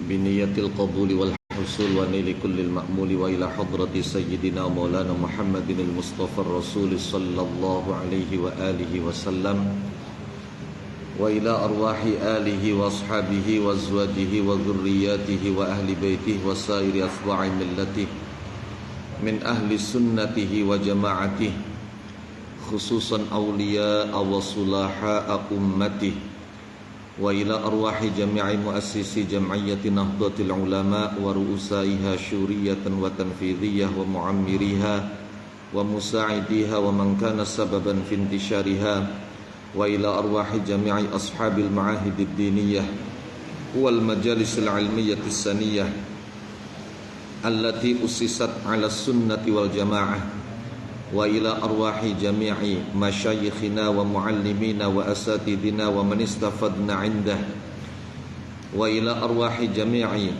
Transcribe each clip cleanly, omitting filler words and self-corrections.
biniyatil qabuli wal husul wa nili kullil ma'muli wa ila hadrati sayyidina maulana Muhammadin al-Mustafa ar-Rasul sallallahu alaihi wa alihi wasallam wa ila arwahi alihi wa ashabihi wa azwajihi wa dhurriyyatihi wa ahli baitihi wa sairi aswa'i millatihi min ahli sunnatihi wa jama'atihi khususan awliya wa sulaha ummatihi wa ila arwahi jami'i muassisi jam'iyyati nahdlatul ulama wa ru'usaiha syuriyatan wa tanfidhiyah wa mu'ammiriha wa musa'idiha wa man kana sababan fi intishariha wa ila arwahi jami'i ashabil ma'ahid ad-diniyah wal majalis al-ilmiyyah as-saniyah allati ussisat 'ala sunnati wal jamaah wa ila arwahi jami'i masyayikhina wa muallimina wa asatidina wa man istafadna 'indah wa ila arwahi jami'i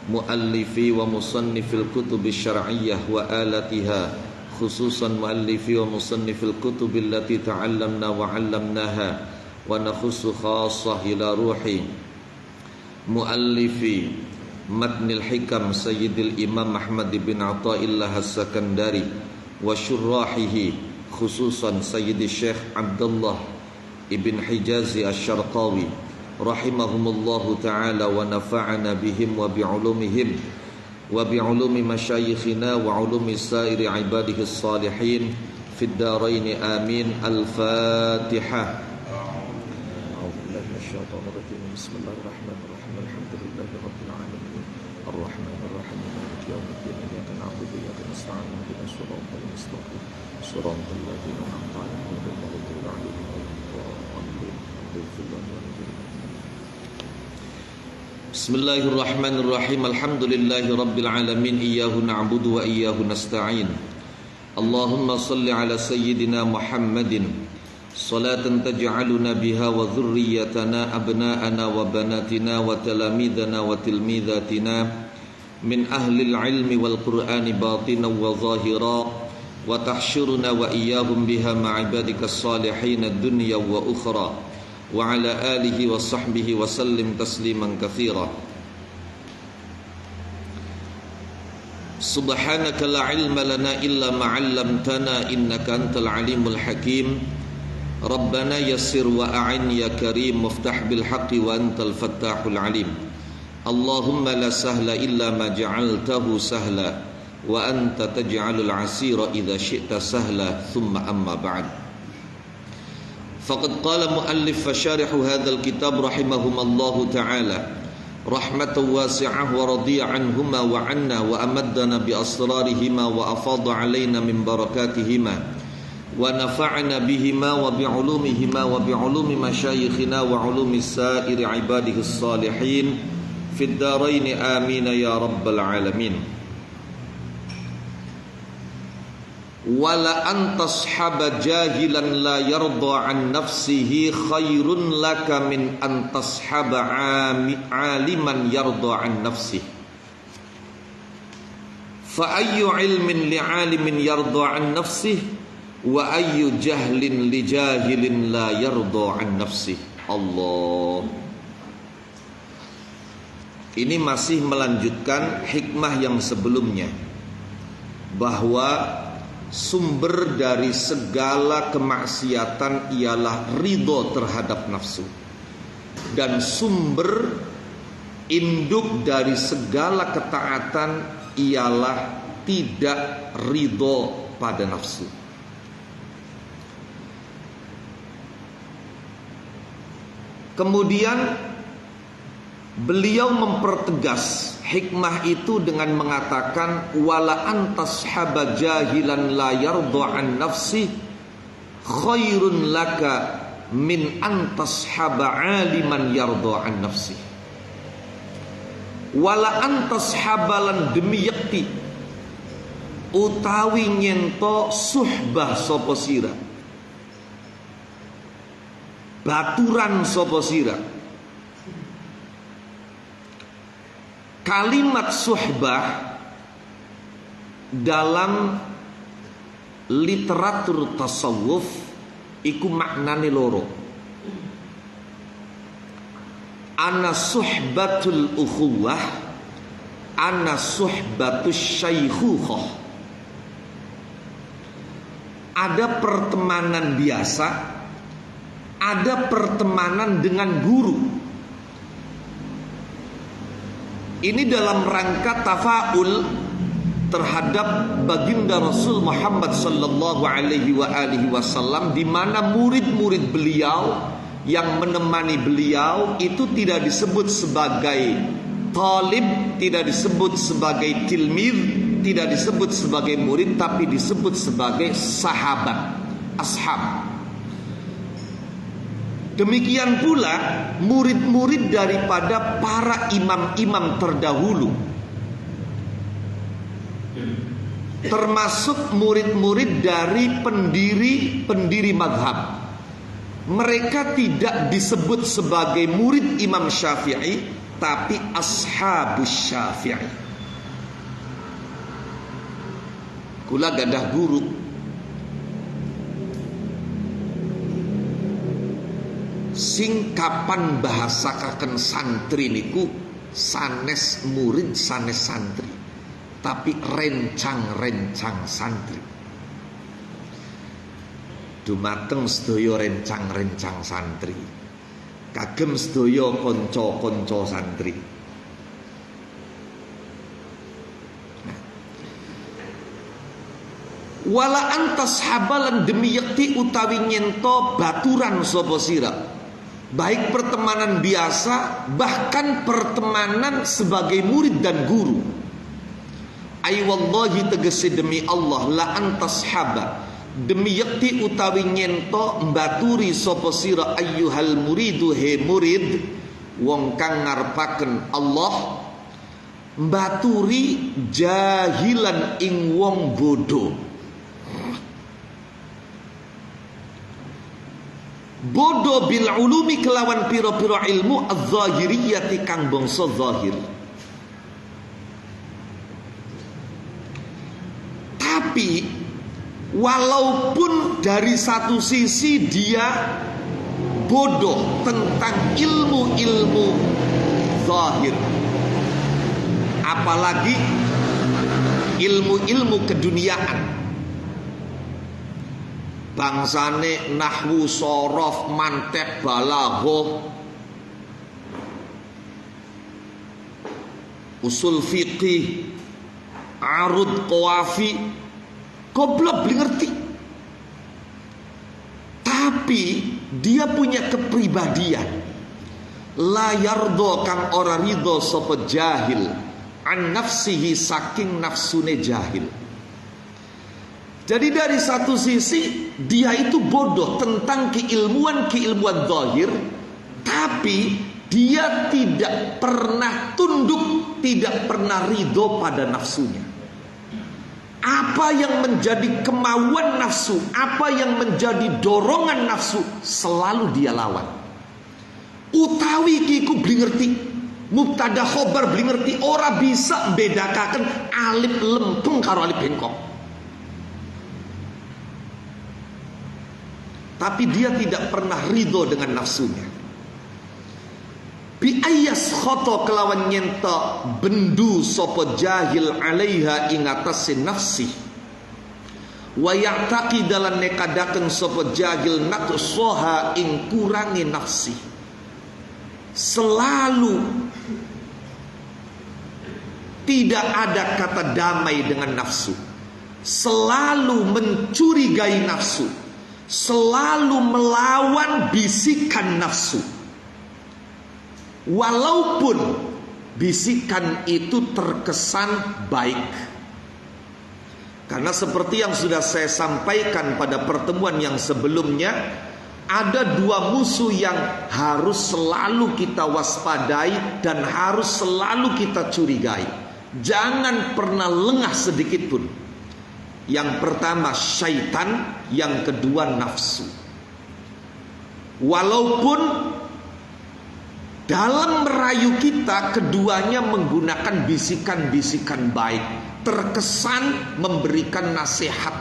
muallifi wa musannifil kutubi syar'iyyah wa alatiha khususan muallifi wa musannifil kutubi allati ta'allamna wa 'allamnaha wa nakhussu khassah ila ruhi muallifi matnil hikam sayyidil imam Ahmad bin Athaillah as-Sakandari wa syurrahihi khususan Sayyidi Syekh Abdullah ibn Hijazi asy-Syarqawi rahimahumullahu ta'ala wa nafa'ana bihim wa bi'ulumihim wa bi'ulumi masyayikhina wa ulumi sairi ibadihi salihin fid darain amin. Al-Fatihah. Bismillahirrahmanirrahim. Alhamdulillahi rabbil alamin. Ar-Rahmanir Rahim. Maliki yaumiddin. Iyyaka na'budu wa iyyaka nasta'in. Ihdinas siratal mustaqim. Siratal ladzina an'amta 'alaihim ghairil maghdubi 'alaihim waladdallin. Bismillahirrahmanirrahim. Alhamdulillahi rabbil alamin. Iyyahu na'budu wa iyyahu nasta'in. Allahumma shalli 'ala sayyidina Muhammadin salatan taj'aluna biha wa dhurriyyatana abna'ana wa banatina wa talamidana wa tilmidatina min ahlil ilmi wal qur'ani batina wa zahira wa tahsyuruna wa iyyahum biha ma'ibadikas salihin ad-dunya wa ukhra wa ala alihi wa sahbihi wa sallim tasliman katsira. Subhanaka la ilma lana illa ma 'allamtana innaka antal alimul hakim. Rabbana yassir wa a'in ya karim muftah bil haqqi wa antal fattahul alim. Allahumma la sahla illa ma ja'altahu sahla wa anta taj'alul 'asira idza syi'ta sahla thumma amma ba'd. Faqad qala muallif fa syarihu hadzal kitab rahimahumallahu ta'ala rahmatan wasi'ah wa radiya anhuma wa 'anna wa amaddana bi asrarihima wa afadha 'alaina min barakatihima wa nafa'na bihima wa bi'ulumihima wa bi'ulumi masyayikhina wa 'ulumi sa'iri ibadihi salihin fid darain amin ya rabbal alamin. Wala antashaba jahilan la yarda an nafsihi khairun laka min antashaba aliman yarda an nafsihi. Fa ayyu ilmin li alimin yarda an nafsihi wa ayyu jahlin li jahilin la yarda an nafsihi. Allah. Ini masih melanjutkan hikmah yang sebelumnya, bahwa sumber dari segala kemaksiatan ialah ridho terhadap nafsu, dan sumber induk dari segala ketaatan ialah tidak ridho pada nafsu. Kemudian beliau mempertegas hikmah itu dengan mengatakan wala antashaba jahilan la yarda an nafsi khairun laka min antashaba aliman yarda an nafsi. Wala antashabalan demi yakti utawi nyento suhbah sapa sira, baturan sapa sira. Kalimat suhbah dalam literatur tasawuf iku maknane loro. ana suhbatul ukhuwah, ana suhbatus syaikhukhah. Ada pertemanan biasa, ada pertemanan dengan guru. Ini dalam rangka tafaul terhadap baginda Rasul Muhammad sallallahu alaihi wasallam, di mana murid-murid beliau yang menemani beliau itu tidak disebut sebagai talib, tidak disebut sebagai tilmid, tidak disebut sebagai murid, tapi disebut sebagai sahabat, ashab. Demikian pula murid-murid daripada para imam-imam terdahulu, termasuk murid-murid dari pendiri mazhab. Mereka tidak disebut sebagai murid Imam Syafi'i, tapi ashabus Syafi'i. Kula gadah guru, sing kapan bahasakaken santri niku sanes murid sanes santri, tapi rencang-rencang santri. Dumateng sedaya rencang-rencang santri, kagem sedaya kanca-kanca santri. Wala antas habalan demi yakti utawi nyento baturan sapa sira, baik pertemanan biasa, bahkan pertemanan sebagai murid dan guru. Ay wallahi tegese demi Allah, la antas haba demi yakti utawi nyento mbaturi sapa sira ayyuhal muridu, he murid wong kang ngarepaken Allah, mbaturi jahilan ing wong bodoh. Bodoh bil ulumi kelawan piro-piro ilmu az-zahiriyati kang bangsa zahir. Tapi walaupun dari satu sisi dia bodoh tentang ilmu-ilmu zahir, apalagi ilmu-ilmu keduniaan, bangsane nahwu, sorof, mantek, balaghoh, usul fiqih, arud, qawafi, goblok beli ngerti. Tapi dia punya kepribadian, la yardo kang ora ridho sapa jahil an nafsihi saking nafsune jahil. Jadi dari satu sisi dia itu bodoh tentang keilmuan zahir, tapi dia tidak pernah tunduk, tidak pernah ridho pada nafsunya. Apa yang menjadi kemauan nafsu, apa yang menjadi dorongan nafsu, selalu dia lawan. Utawi kiku beli ngerti, mubtada khobar beli ngerti, ora bisa bedakaken alif lempeng karo alif bengkok. Tapi dia tidak pernah ridho dengan nafsunya. Bi ayas khoto kelawan nyenta bendu sopo jahil alaiha ingatasi nafsi, wa ya'taqi dalan nekadaken sopo jahil naqsoha ing kurangi nafsi. Selalu tidak ada kata damai dengan nafsu, selalu mencurigai nafsu, selalu melawan bisikan nafsu. Walaupun bisikan itu terkesan baik. Karena seperti yang sudah saya sampaikan pada pertemuan yang sebelumnya, ada dua musuh yang harus selalu kita waspadai dan harus selalu kita curigai. Jangan pernah lengah sedikit pun. Yang pertama syaitan, yang kedua nafsu. Walaupun dalam merayu kita keduanya menggunakan bisikan-bisikan baik, terkesan memberikan nasihat.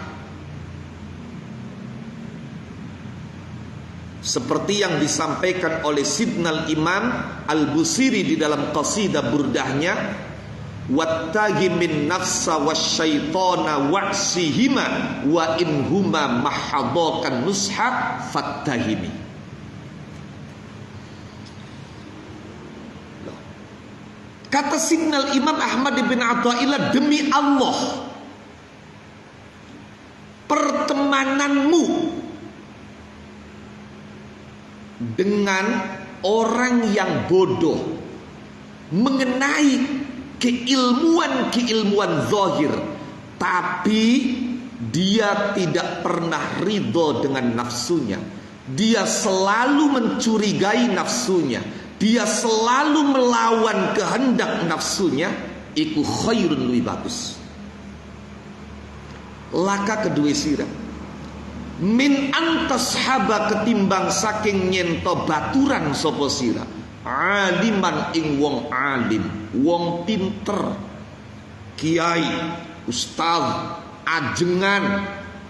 seperti yang disampaikan oleh Sidnal Imam Al-Busiri di dalam qasidah burdahnya, wattagi min nafsa wasyaitana wa'sihima wa inhuma mahadakan nusha fattahimi. Kata Sidnal Imam Ahmad bin Athaillah, demi Allah, pertemananmu dengan orang yang bodoh mengenai keilmuan zahir, tapi dia tidak pernah ridho dengan nafsunya, dia selalu mencurigai nafsunya, dia selalu melawan kehendak nafsunya, iku khairun, lebih bagus. Laka kedua sirah min antas haba, ketimbang saking nyento baturan sopo sirah aliman ing wong alim, wong pinter, kiai, ustaz, ajengan,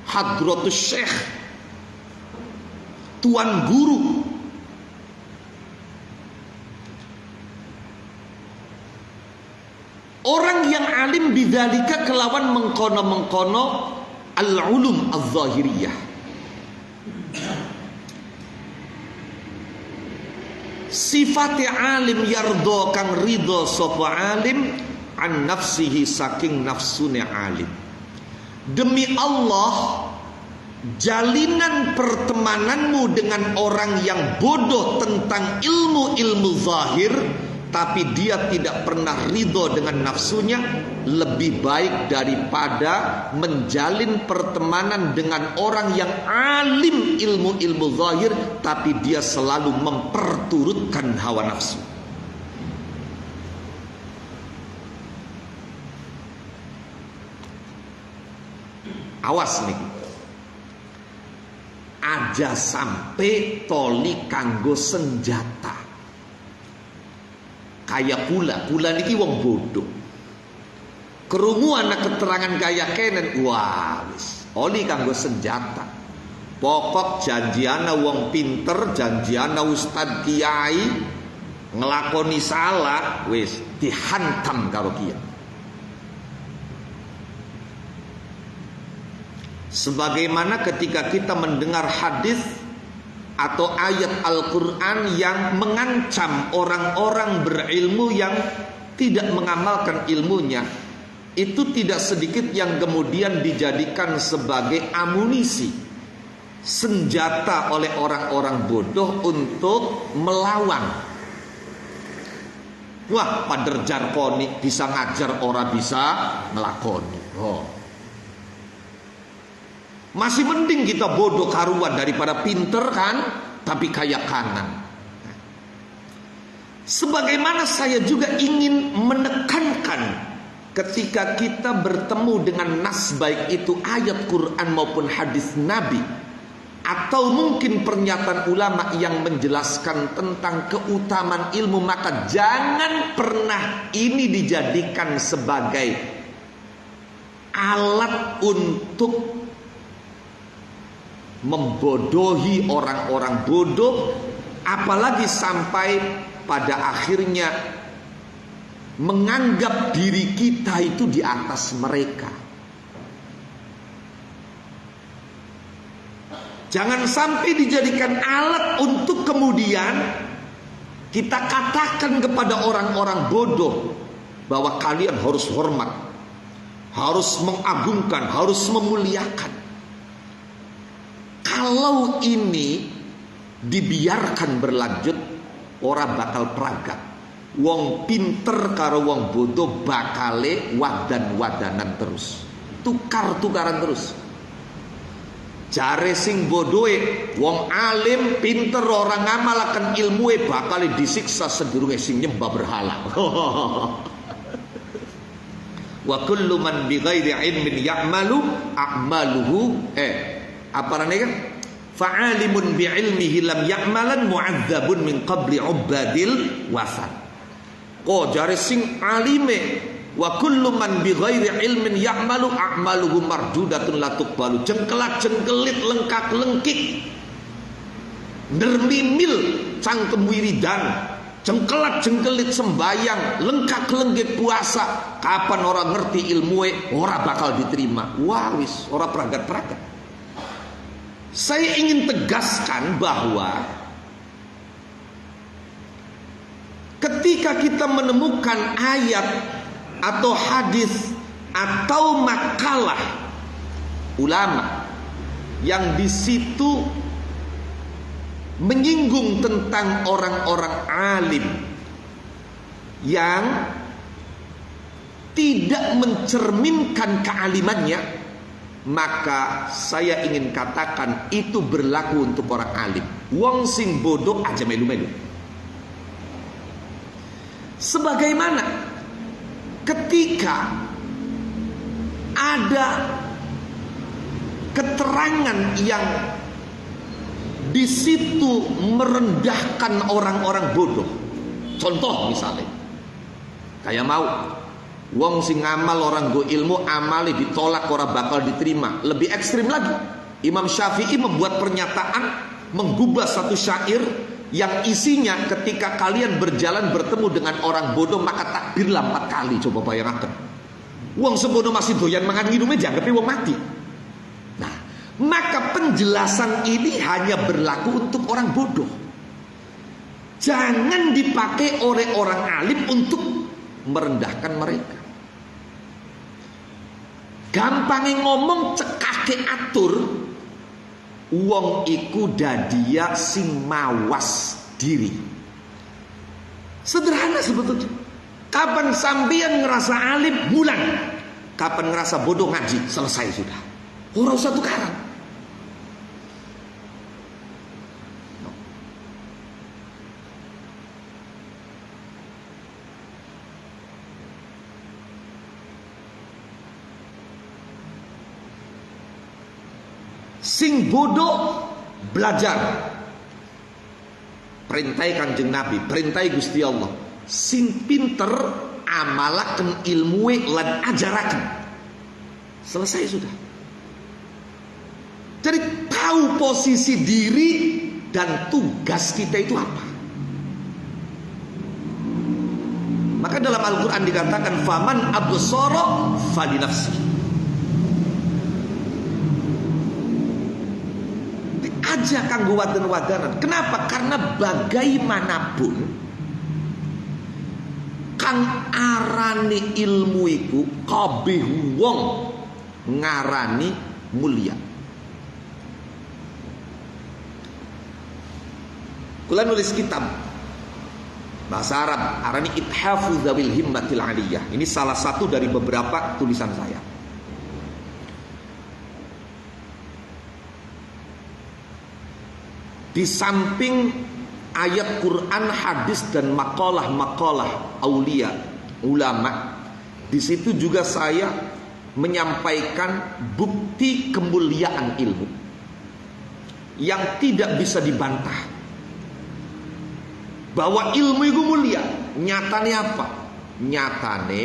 hadratus syekh, tuan guru. Orang yang alim bidzalika kelawan mengkono-mengkono al-ulum az-zahiriyah. Sifatnya alim yardo kang ridho sapa alim an nafsihi, saking nafsune alim. Demi Allah, jalinan pertemananmu dengan orang yang bodoh tentang ilmu-ilmu zahir, tapi dia tidak pernah ridho dengan nafsunya, lebih baik daripada menjalin pertemanan dengan orang yang alim ilmu-ilmu zahir, tapi dia selalu memperturutkan hawa nafsu. Awas nih, aja sampai toli kanggo senjata. Kayak pula niki wong bodoh. Kerungu anak keterangan kaya kenen, wah wis oli kanggo senjata. Pokok janjiana wong pinter, janjiana ustad kiai ngelakoni salah, wis dihantam karo kiai. Sebagaimana ketika kita mendengar hadis atau ayat Al-Quran yang mengancam orang-orang berilmu yang tidak mengamalkan ilmunya, itu tidak sedikit yang kemudian dijadikan sebagai amunisi, senjata oleh orang-orang bodoh untuk melawan. Wah, Pader Jarkoni bisa ngajar, ora bisa ngelakoni. Masih mending kita bodoh karuan daripada pinter kan, tapi kaya kanan. Sebagaimana saya juga ingin menekankan, ketika kita bertemu dengan nas, baik itu ayat Quran maupun hadis Nabi, atau mungkin pernyataan ulama yang menjelaskan tentang keutamaan ilmu, maka jangan pernah ini dijadikan sebagai alat untuk membodohi orang-orang bodoh, apalagi sampai pada akhirnya menganggap diri kita itu di atas mereka. Jangan sampai dijadikan alat untuk kemudian kita katakan kepada orang-orang bodoh bahwa kalian harus hormat, harus mengagungkan, harus memuliakan. Kalau ini dibiarkan berlanjut, orang bakal pragat. Wong pinter karo wong bodoh bakale wadan-wadanan terus, tukar-tukaran terus. Jare sing bodohe wong alim pinter orang ngamalaken ilmuwe bakale disiksa sedurunge sing nyembah berhala. Wa kullu man bighairi ilmin ya'malu a'maluhu apa namanya kan? Fa'alimun bi'ilmihi lam ya'malan mu'adzabun min qabli ubadil wasan. Kok jare sing alime, wa kullu man bighairi ilmin ya'malu a'maluhu mardudatun la tuqbalu. Jengkelak jengkelit, lengkak lengkik, nermimil cangkem wiridan, jengkelat-jengkelit sembayang, lengkak-lenggek puasa, kapan orang ngerti ilmu ora bakal diterima. Wah wis, ora peragat-peragat. Saya ingin tegaskan bahwa ketika kita menemukan ayat atau hadis atau makalah ulama yang di situ menyinggung tentang orang-orang alim yang tidak mencerminkan kealimannya, maka saya ingin katakan itu berlaku untuk orang alim. Wong sing bodoh aja melu-melu. Sebagaimana ketika ada keterangan yang di situ merendahkan orang-orang bodoh. Contoh misalnya, kayak mau wong sing ngamal orang go ilmu amali ditolak ora bakal diterima. Lebih ekstrim lagi, Imam Syafi'i membuat pernyataan menggubah satu syair yang isinya ketika kalian berjalan bertemu dengan orang bodoh maka takbirlah 4 kali. Coba bayangkan, wong sebodoh masih doyan mangan minumnya dianggap wong mati. Maka penjelasan ini hanya berlaku untuk orang bodoh. Jangan dipakai oleh orang alim untuk merendahkan mereka. Gampangnya ngomong cekake atur, wong iku dadia sing mawas diri. Sederhana sebetulnya. Kapan sampeyan ngerasa alim, bulan. Kapan ngerasa bodoh, ngaji, selesai sudah. Ora usah tukaran. Sing bodoh belajar. Perintai Kanjeng Nabi, perintai Gusti Allah. Sing pinter amalaken ilmu lan ajaraken. Selesai sudah. Jadi tahu posisi diri dan tugas kita itu apa. Maka dalam Al-Quran dikatakan faman absara falinafsi. Aja kanggo wadan-wadanan. Kenapa? Karena bagaimanapun kang arani ilmu iku kabeh wong ngarani mulia. Kula nulis kitab bahasa Arab arani Ithafu Dzawil Himmatil Aliyah. Ini salah satu dari beberapa tulisan saya. Di samping ayat Quran, hadis dan makalah-makalah aulia, ulama, di situ juga saya menyampaikan bukti kemuliaan ilmu yang tidak bisa dibantah. Bahwa ilmu itu mulia. Nyatane apa? Nyatane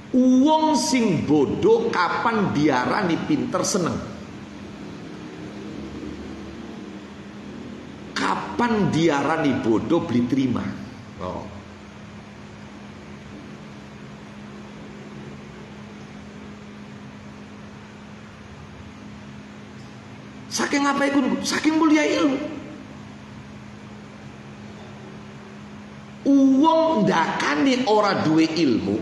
wong sing bodoh kapan diarani pinter seneng. Kapan diarani bodoh beli terima. Oh. Saking apa itu? Saking mulia ilmu. Uang ndakane ora duwe ilmu,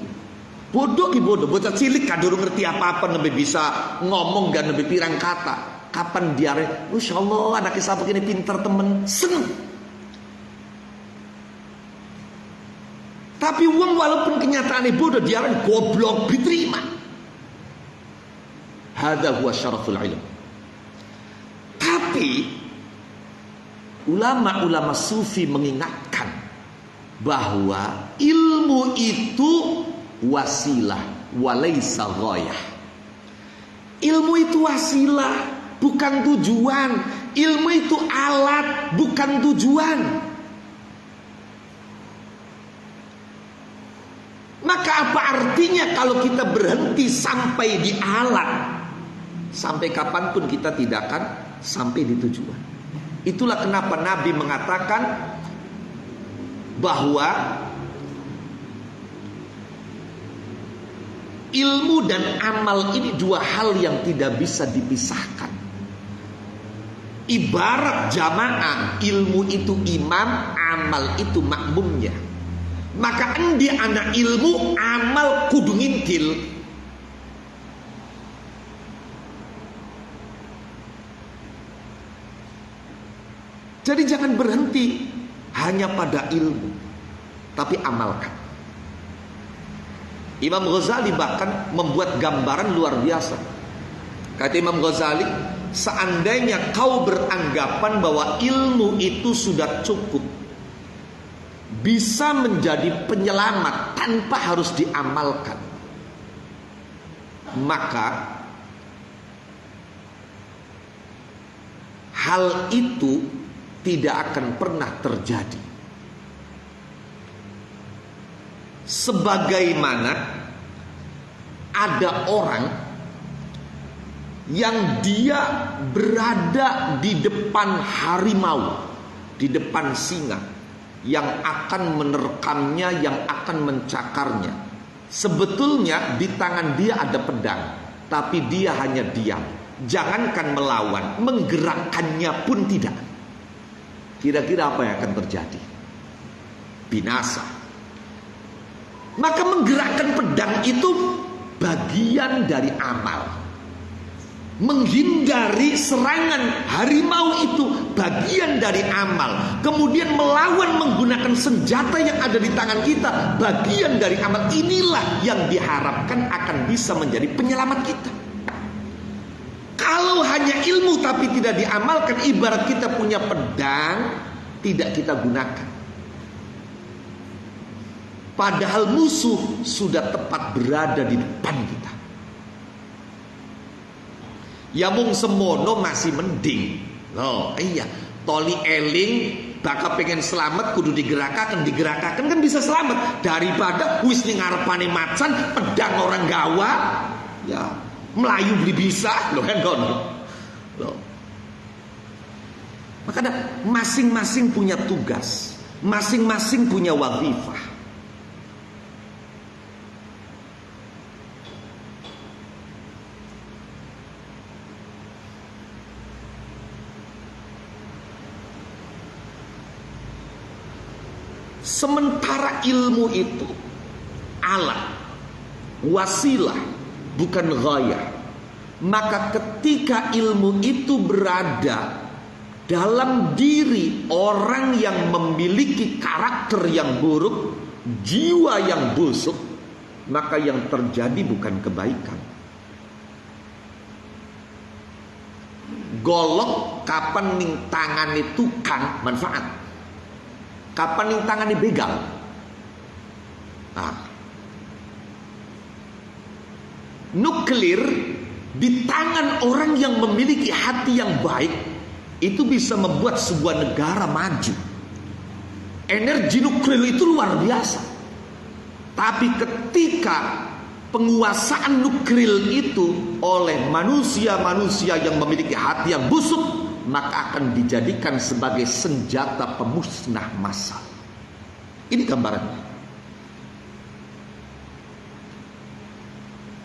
bodoh ki bodoh, bocah cilik kadurung ngerti apa-apa nembe bisa ngomong gak nembe pirang kata. Kapan diare, Masya Allah anaknya sahabat ini pinter temen, seneng. Tapi uang walaupun kenyataannya bodoh, diare goblok diterima. Hadza huwa syaraful ilm. Tapi ulama-ulama sufi mengingatkan bahwa ilmu itu wasilah walaysa ghayah. Ilmu itu wasilah, bukan tujuan. Ilmu itu alat, bukan tujuan. Maka apa artinya kalau kita berhenti sampai di alat? Sampai kapanpun kita tidak akan sampai di tujuan. Itulah kenapa Nabi mengatakan bahwa ilmu dan amal ini dua hal yang tidak bisa dipisahkan. Ibarat jamaah, ilmu itu imam, amal itu makmumnya. Maka endi anak ilmu, amal kudu ngintil. Jadi jangan berhenti hanya pada ilmu, tapi amalkan. Imam Ghazali bahkan membuat gambaran luar biasa. Kata Imam Ghazali, seandainya kau beranggapan bahwa ilmu itu sudah cukup, bisa menjadi penyelamat tanpa harus diamalkan, maka hal itu tidak akan pernah terjadi. Sebagaimana ada orang yang dia berada di depan harimau, di depan singa yang akan menerkamnya, yang akan mencakarnya. Sebetulnya di tangan dia ada pedang, tapi dia hanya diam. Jangankan melawan, menggerakkannya pun tidak. Kira-kira apa yang akan terjadi? Binasa. Maka menggerakkan pedang itu bagian dari amal. Menghindari serangan harimau itu bagian dari amal. Kemudian melawan menggunakan senjata yang ada di tangan kita bagian dari amal. Inilah yang diharapkan akan bisa menjadi penyelamat kita. Kalau hanya ilmu tapi tidak diamalkan, ibarat kita punya pedang tidak kita gunakan. Padahal musuh sudah tepat berada di depan kita. Ya mung semono masih mending. Loh, iya, toli eling bakal pengen selamat kudu digerakkan kan bisa selamat daripada wis ning ngarepane macan pedang orang gawa. Ya, Melayu beli bisa, loh kan kono. Loh. Makanya masing-masing punya tugas, masing-masing punya wazifah. Sementara ilmu itu alat, wasilah, bukan ghayah. Maka ketika ilmu itu berada dalam diri orang yang memiliki karakter yang buruk, jiwa yang busuk, maka yang terjadi bukan kebaikan. Golok kapan ning tangane tukang manfaat, kapan ning tangane begal. Nuklir di tangan orang yang memiliki hati yang baik itu bisa membuat sebuah negara maju. Energi nuklir itu luar biasa. Tapi ketika penguasaan nuklir itu oleh manusia-manusia yang memiliki hati yang busuk, maka akan dijadikan sebagai senjata pemusnah massal. Ini gambarannya.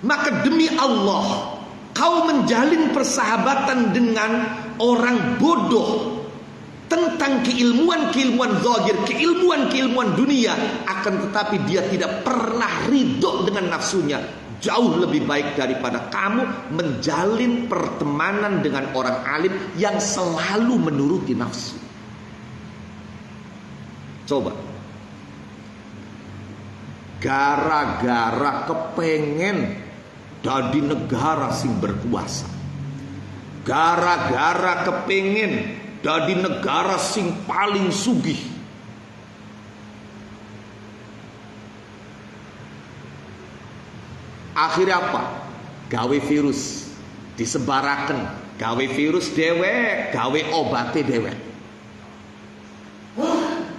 Maka demi Allah, kau menjalin persahabatan dengan orang bodoh tentang keilmuan-keilmuan zahir, keilmuan-keilmuan dunia, akan tetapi dia tidak pernah ridho dengan nafsunya. Jauh lebih baik daripada kamu menjalin pertemanan dengan orang alim yang selalu menuruti nafsu. Coba, gara-gara kepengen dadi negara sing berkuasa, gara-gara kepengen dadi negara sing paling sugih, akhirnya apa? Gawe virus disebaraken, gawe virus dewek, gawe obate dewek.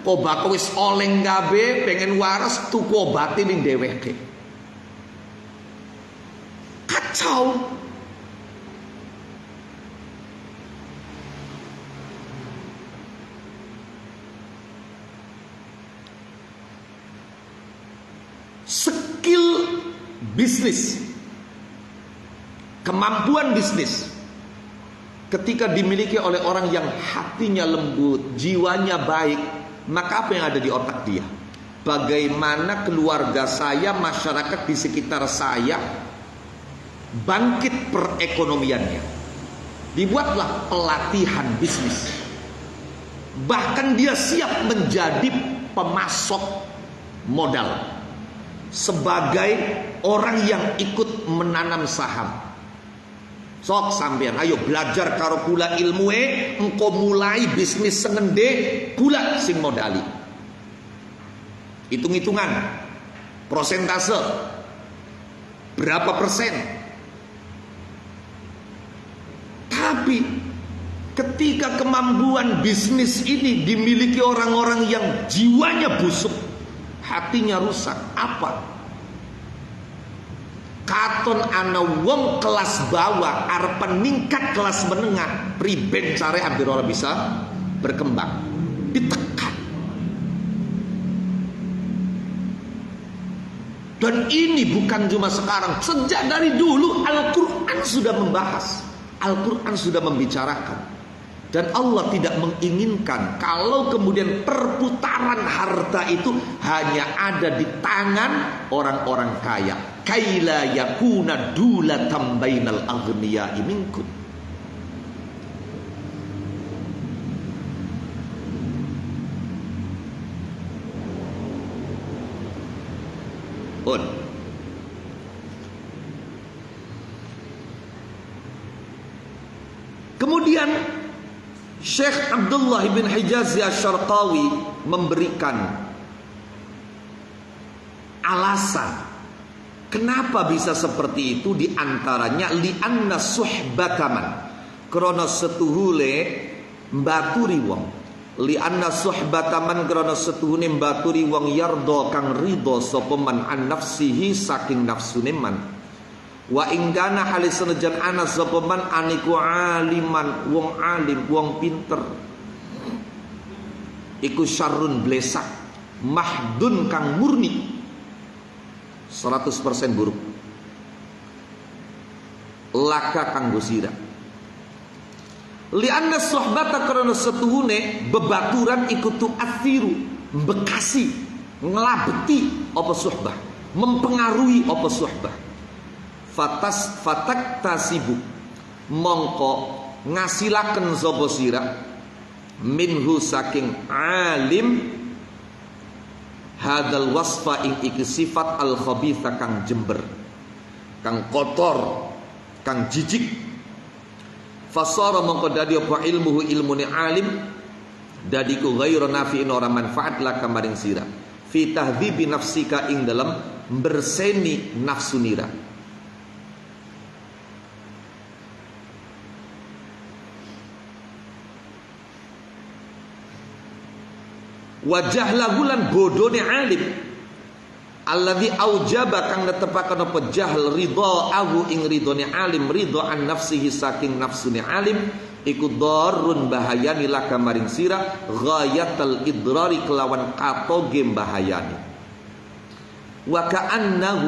Obat wis oleng gabe pengen waras tuku obate ning dheweke. Kacau. bisnis, kemampuan bisnis ketika dimiliki oleh orang yang hatinya lembut, jiwanya baik, maka apa yang ada di otak dia? Bagaimana keluarga saya, masyarakat di sekitar saya bangkit perekonomiannya. Dibuatlah pelatihan bisnis. Bahkan dia siap menjadi pemasok modal sebagai orang yang ikut menanam saham. Sok sampean ayo belajar karo kula ilmu engko mulai bisnis sengende kula sing modali. Hitung-hitungan prosentase berapa persen. Tapi ketika kemampuan bisnis ini dimiliki orang-orang yang jiwanya busuk, hatinya rusak, apa? Katon ana wong kelas bawah arep meningkat kelas menengah, priben care hampir ora bisa berkembang, ditekan. Dan ini bukan cuma sekarang, sejak dari dulu Al-Quran sudah membahas, Al-Quran sudah membicarakan. Dan Allah tidak menginginkan kalau kemudian perputaran harta itu hanya ada di tangan orang-orang kaya. Kaila yakuna dulatan bainal aghniya'i minkum. Kemudian Syekh Abdullah bin Hijazi Asy-Syarqawi memberikan alasan kenapa bisa seperti itu, diantaranya li'anna suhbataman, krana setuhule mbaturi wong, li'anna suhbataman krana setuhune mbaturi wong yardo kang ridho sapa man an nafsihi saking nafsune man. Wa ingkana halis senajan ana sapa man aniku aliman, wong alim, wong pinter, iku syarrun blesak, mahdun kang murni 100% buruk, laka kanggo sira. Li anna sohbata karena setuhune bebaturan iku tu'athiru, bekasi, ngelabeti apa sohbah, mempengaruhi apa sohbah. Fatak tasibu, mongko ngasilaken sapa sira minhu saking alim hadal wasfa ing iki sifat al khabitha kang jember, kang kotor, kang jijik. Fasara mongko dadi apa ilmuhu ilmune alim dadiku ghairu nafi'in ora manfaat laka maring sira fi tahdhibi nafsika ing dalam berseni nafsu nira. Wajah lagulan bodone alim alladzi aujaba kang netepaken apa jahl ridha ahu ing ridhone alim, ridha an nafsihi saking nafsune alim iku darun bahayani laka maring sira ghayatal idrari kelawan katoge bahayani. Wa ka'annahu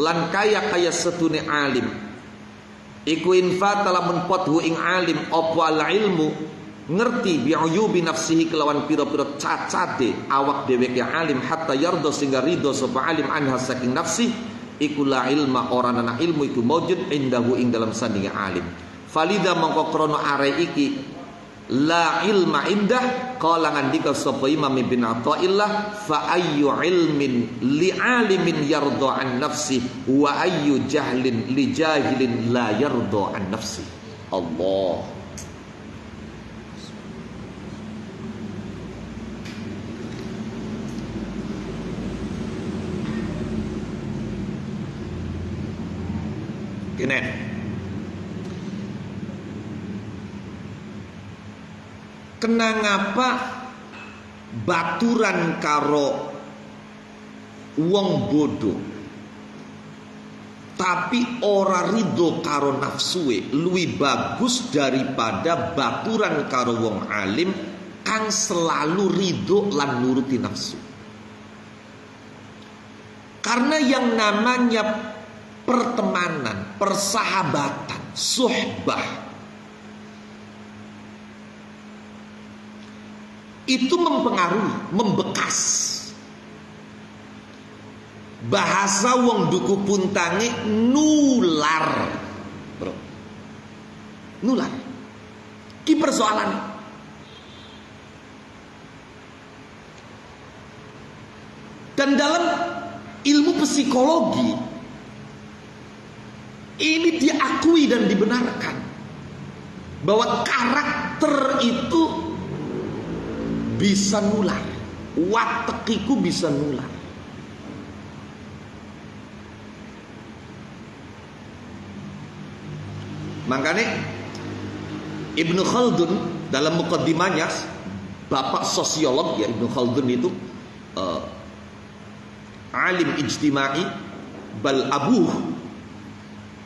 lan kaya setune alim iku infata lamun pothu ing alim apa al ilmu ngerti bi'uyubi nafsihi kelawan pira-pira cacate awak dheweke alim hatta yardo sehingga ridho sapa alim anha saking nafsi iku la ilma orang ana ilmu iku maujud indahu ing dalam sandinge alim. Falida mongko krana are iki la ilma indah qala ngandika sapa Imam Ibn Athaillah fa ayyu ilmin li alimin yardo an nafsi wa ayyu jahlin li jahilin la yardo an nafsi. Allah. Gini, kenapa baturan karo wong bodoh tapi ora ridho karo nafsuwe luwih bagus daripada baturan karo wong alim kang selalu ridho lan nuruti nafsu. Karena yang namanya pertemanan, persahabatan, suhbah, itu mempengaruhi, membekas. Bahasa wong duku puntange nular, bro. Nular. Ki persoalan. Dan dalam ilmu psikologi ini diakui dan dibenarkan bahwa karakter itu bisa nular. Watekiku bisa nular. Makanya Ibnu Khaldun dalam muqaddimahnya, bapak sosiolog ya, Ibnu Khaldun itu alim ijtimai bal abuh,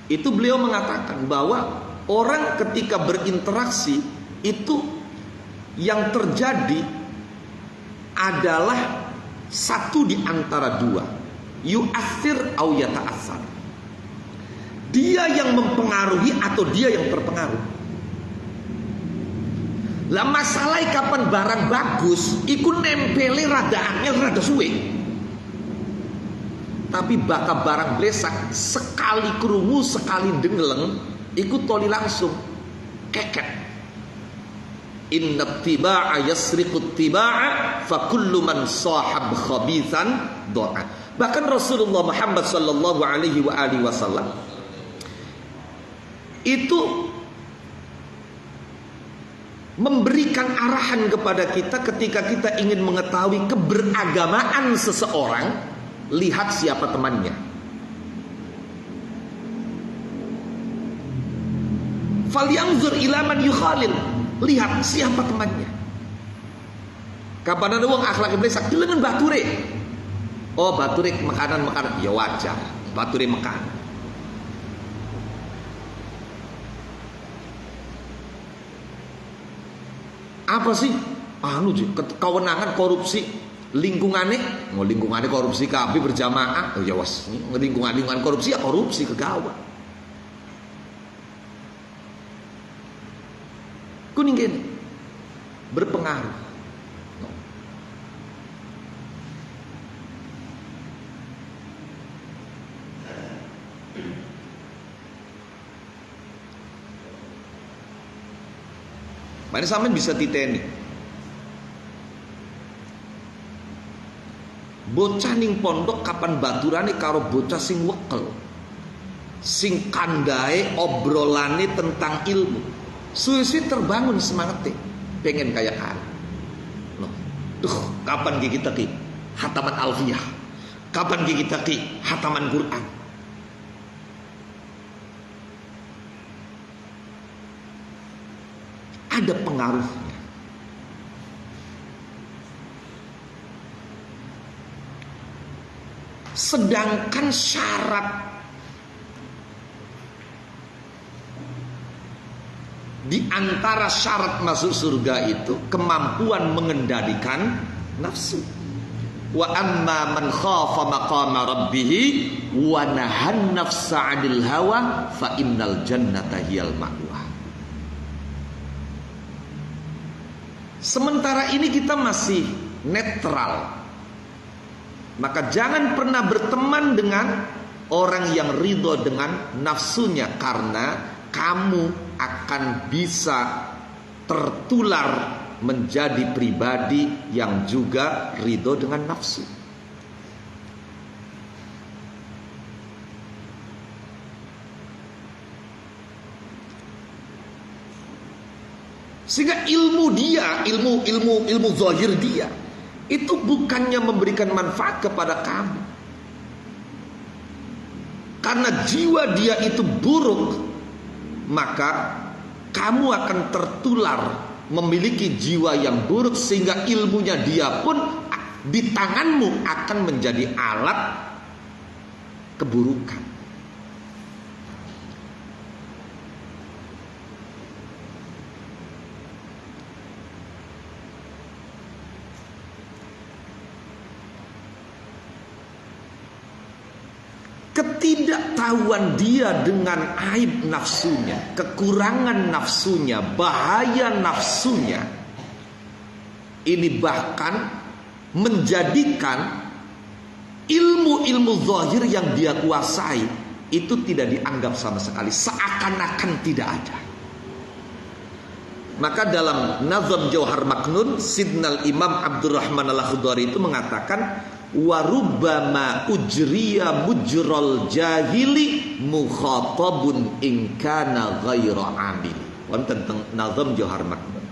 itu beliau mengatakan bahwa orang ketika berinteraksi itu yang terjadi adalah satu di antara dua, yu'athir au yata'athar. Dia yang mempengaruhi atau dia yang terpengaruh. Lah masalahnya kapan barang bagus iku nempeli rada angel rada suwe. Tapi bakal barang blesak sekali krungu sekali dengeleng iku toli langsung keket. Inna tiba'a yasriqut tiba'a fa kullu man sahab khabithan doa. Bahkan Rasulullah Muhammad sallallahu alaihi wasallam itu memberikan arahan kepada kita ketika kita ingin mengetahui keberagamaan seseorang, lihat siapa temannya. Falyanzur ila man yukhalil, lihat siapa temannya. Kapan ada wong akhlak blesak delengen bature. Oh, bature makanan ya wajar, bature makan. Apa sih? Kewenangan korupsi lingkungannya, mau lingkungannya korupsi kabeh berjamaah. Oh ya was, lingkungan korupsi ya korupsi kegawa. Kuning gini berpengaruh. Mana sampean bisa titeni. Bocah ning pondok kapan baturane karo bocah sing wekel. Sing kandhae obrolane tentang ilmu. Suwi-suwi terbangun semangatnya, pengen kayak kan. Loh, kapan kita ki hataman alfiyah? Kapan kita ki hataman Quran? Ada pengaruhnya. Sedangkan syarat di antara syarat masuk surga itu kemampuan mengendalikan nafsu. Wa amma man khafa maqama rabbih wa nahan nafsa 'anil hawa fa innal jannata hiyal ma'wa. Sementara ini kita masih netral, maka jangan pernah berteman dengan orang yang ridho dengan nafsunya, karena kamu akan bisa tertular menjadi pribadi yang juga ridho dengan nafsu. Sehingga ilmu dia, ilmu zahir dia itu bukannya memberikan manfaat kepada kamu. Karena jiwa dia itu buruk, maka kamu akan tertular memiliki jiwa yang buruk, sehingga ilmunya dia pun di tanganmu akan menjadi alat keburukan. ketidaktahuan dia dengan aib nafsunya, kekurangan nafsunya, bahaya nafsunya, ini bahkan menjadikan ilmu-ilmu zahir yang dia kuasai itu tidak dianggap sama sekali, seakan-akan tidak ada. Maka dalam Nazam Jauhar Maknun, Sidnal Imam Abdurrahman Al-Akhdari itu mengatakan, warubbama ujriya mujral jahili mukhatabun in kana ghaira amil. Wonten teng Nazam Jauhar Maknun.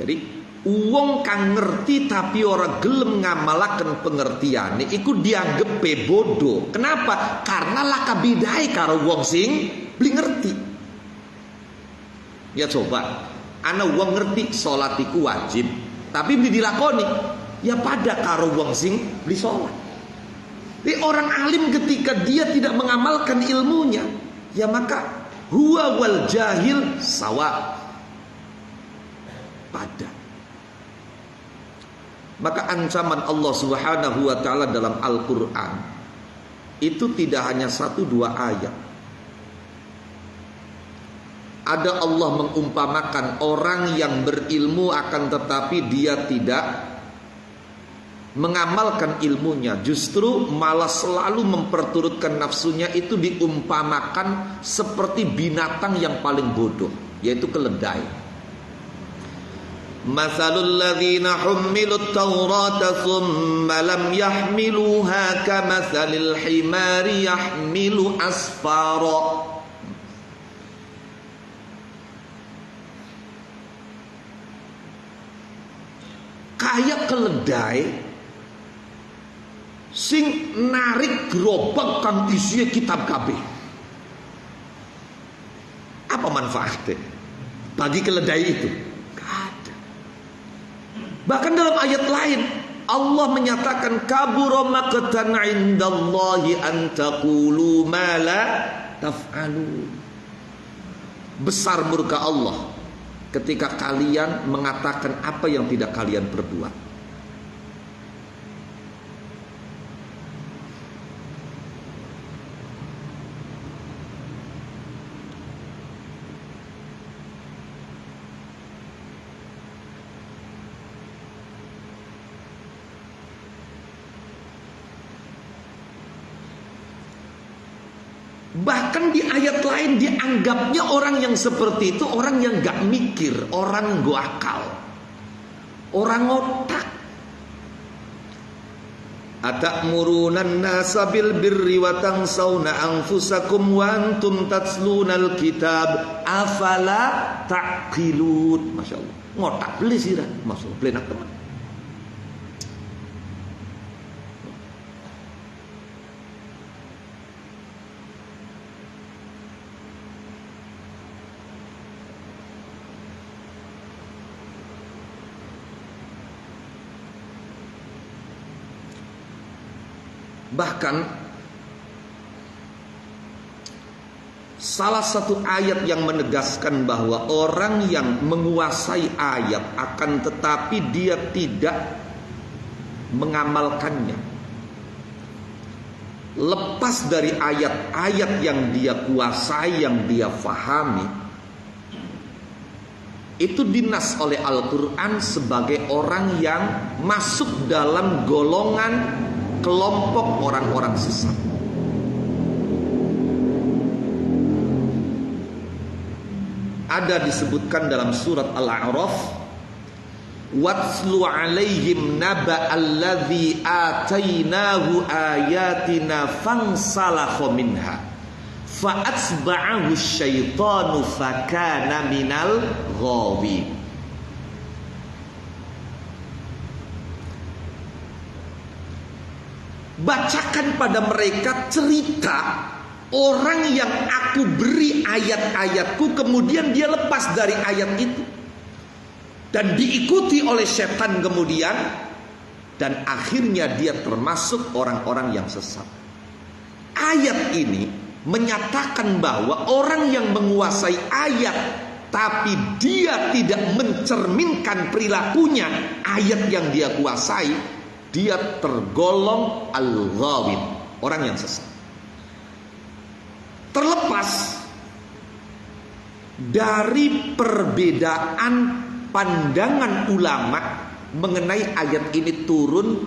Jadi wong kang ngerti tapi ora gelem ngamalaken pengertiane iku dianggep bodoh. Kenapa? Karena lakabidai karo wong sing beli ngerti. Ya coba, ana wong ngerti salat iku wajib, tapi beli dilakoni, ya pada karo wong sing beli salat. Jadi orang alim ketika dia tidak mengamalkan ilmunya, ya maka huwa wal jahil sawa, pada. Maka ancaman Allah Subhanahu wa taala dalam Al-Qur'an itu tidak hanya 1-2 ayat. Ada Allah mengumpamakan orang yang berilmu akan tetapi dia tidak mengamalkan ilmunya, justru malah selalu memperturutkan nafsunya, itu diumpamakan seperti binatang yang paling bodoh, yaitu keledai. Matsalul ladzina hummilut taurata tsumma lam yahmiluha kamatsalil himari yahmilu asfara. Kayak keledai sing narik gerobak kang isinya kitab kabeh. Apa manfaatnya bagi keledai itu? Bahkan dalam ayat lain Allah menyatakan kabura maqtan 'indallahi an taqulu ma la taf'alun. Besar murka Allah ketika kalian mengatakan apa yang tidak kalian perbuat. Bahkan di ayat lain dianggapnya orang yang seperti itu orang yang gak mikir, orang gak akal, orang otak. Atamuruna nasa bil birri wa tansawna anfusakum wa antum tatslunal kitab afala taqilun. Masya Allah, ngotak beli sirah, masya Allah, beli nak teman. Bahkan salah satu ayat yang menegaskan bahwa orang yang menguasai ayat akan tetapi dia tidak mengamalkannya, lepas dari ayat-ayat yang dia kuasai, yang dia fahami, itu dinas oleh Al-Quran sebagai orang yang masuk dalam golongan kelompok orang-orang sesat. Ada disebutkan dalam surat Al-A'raf, watslu alaihim naba alladzi atainahu ayatina fansalakha minha fa'atsba'ahu syaitanu fakana minal ghawin. Bacakan pada mereka cerita orang yang aku beri ayat-ayatku, kemudian dia lepas dari ayat itu dan diikuti oleh setan kemudian, dan akhirnya dia termasuk orang-orang yang sesat. Ayat ini menyatakan bahwa orang yang menguasai ayat tapi dia tidak mencerminkan perilakunya ayat yang dia kuasai, dia tergolong al-ghawin, orang yang sesat. Terlepas dari perbedaan pandangan ulama mengenai ayat ini turun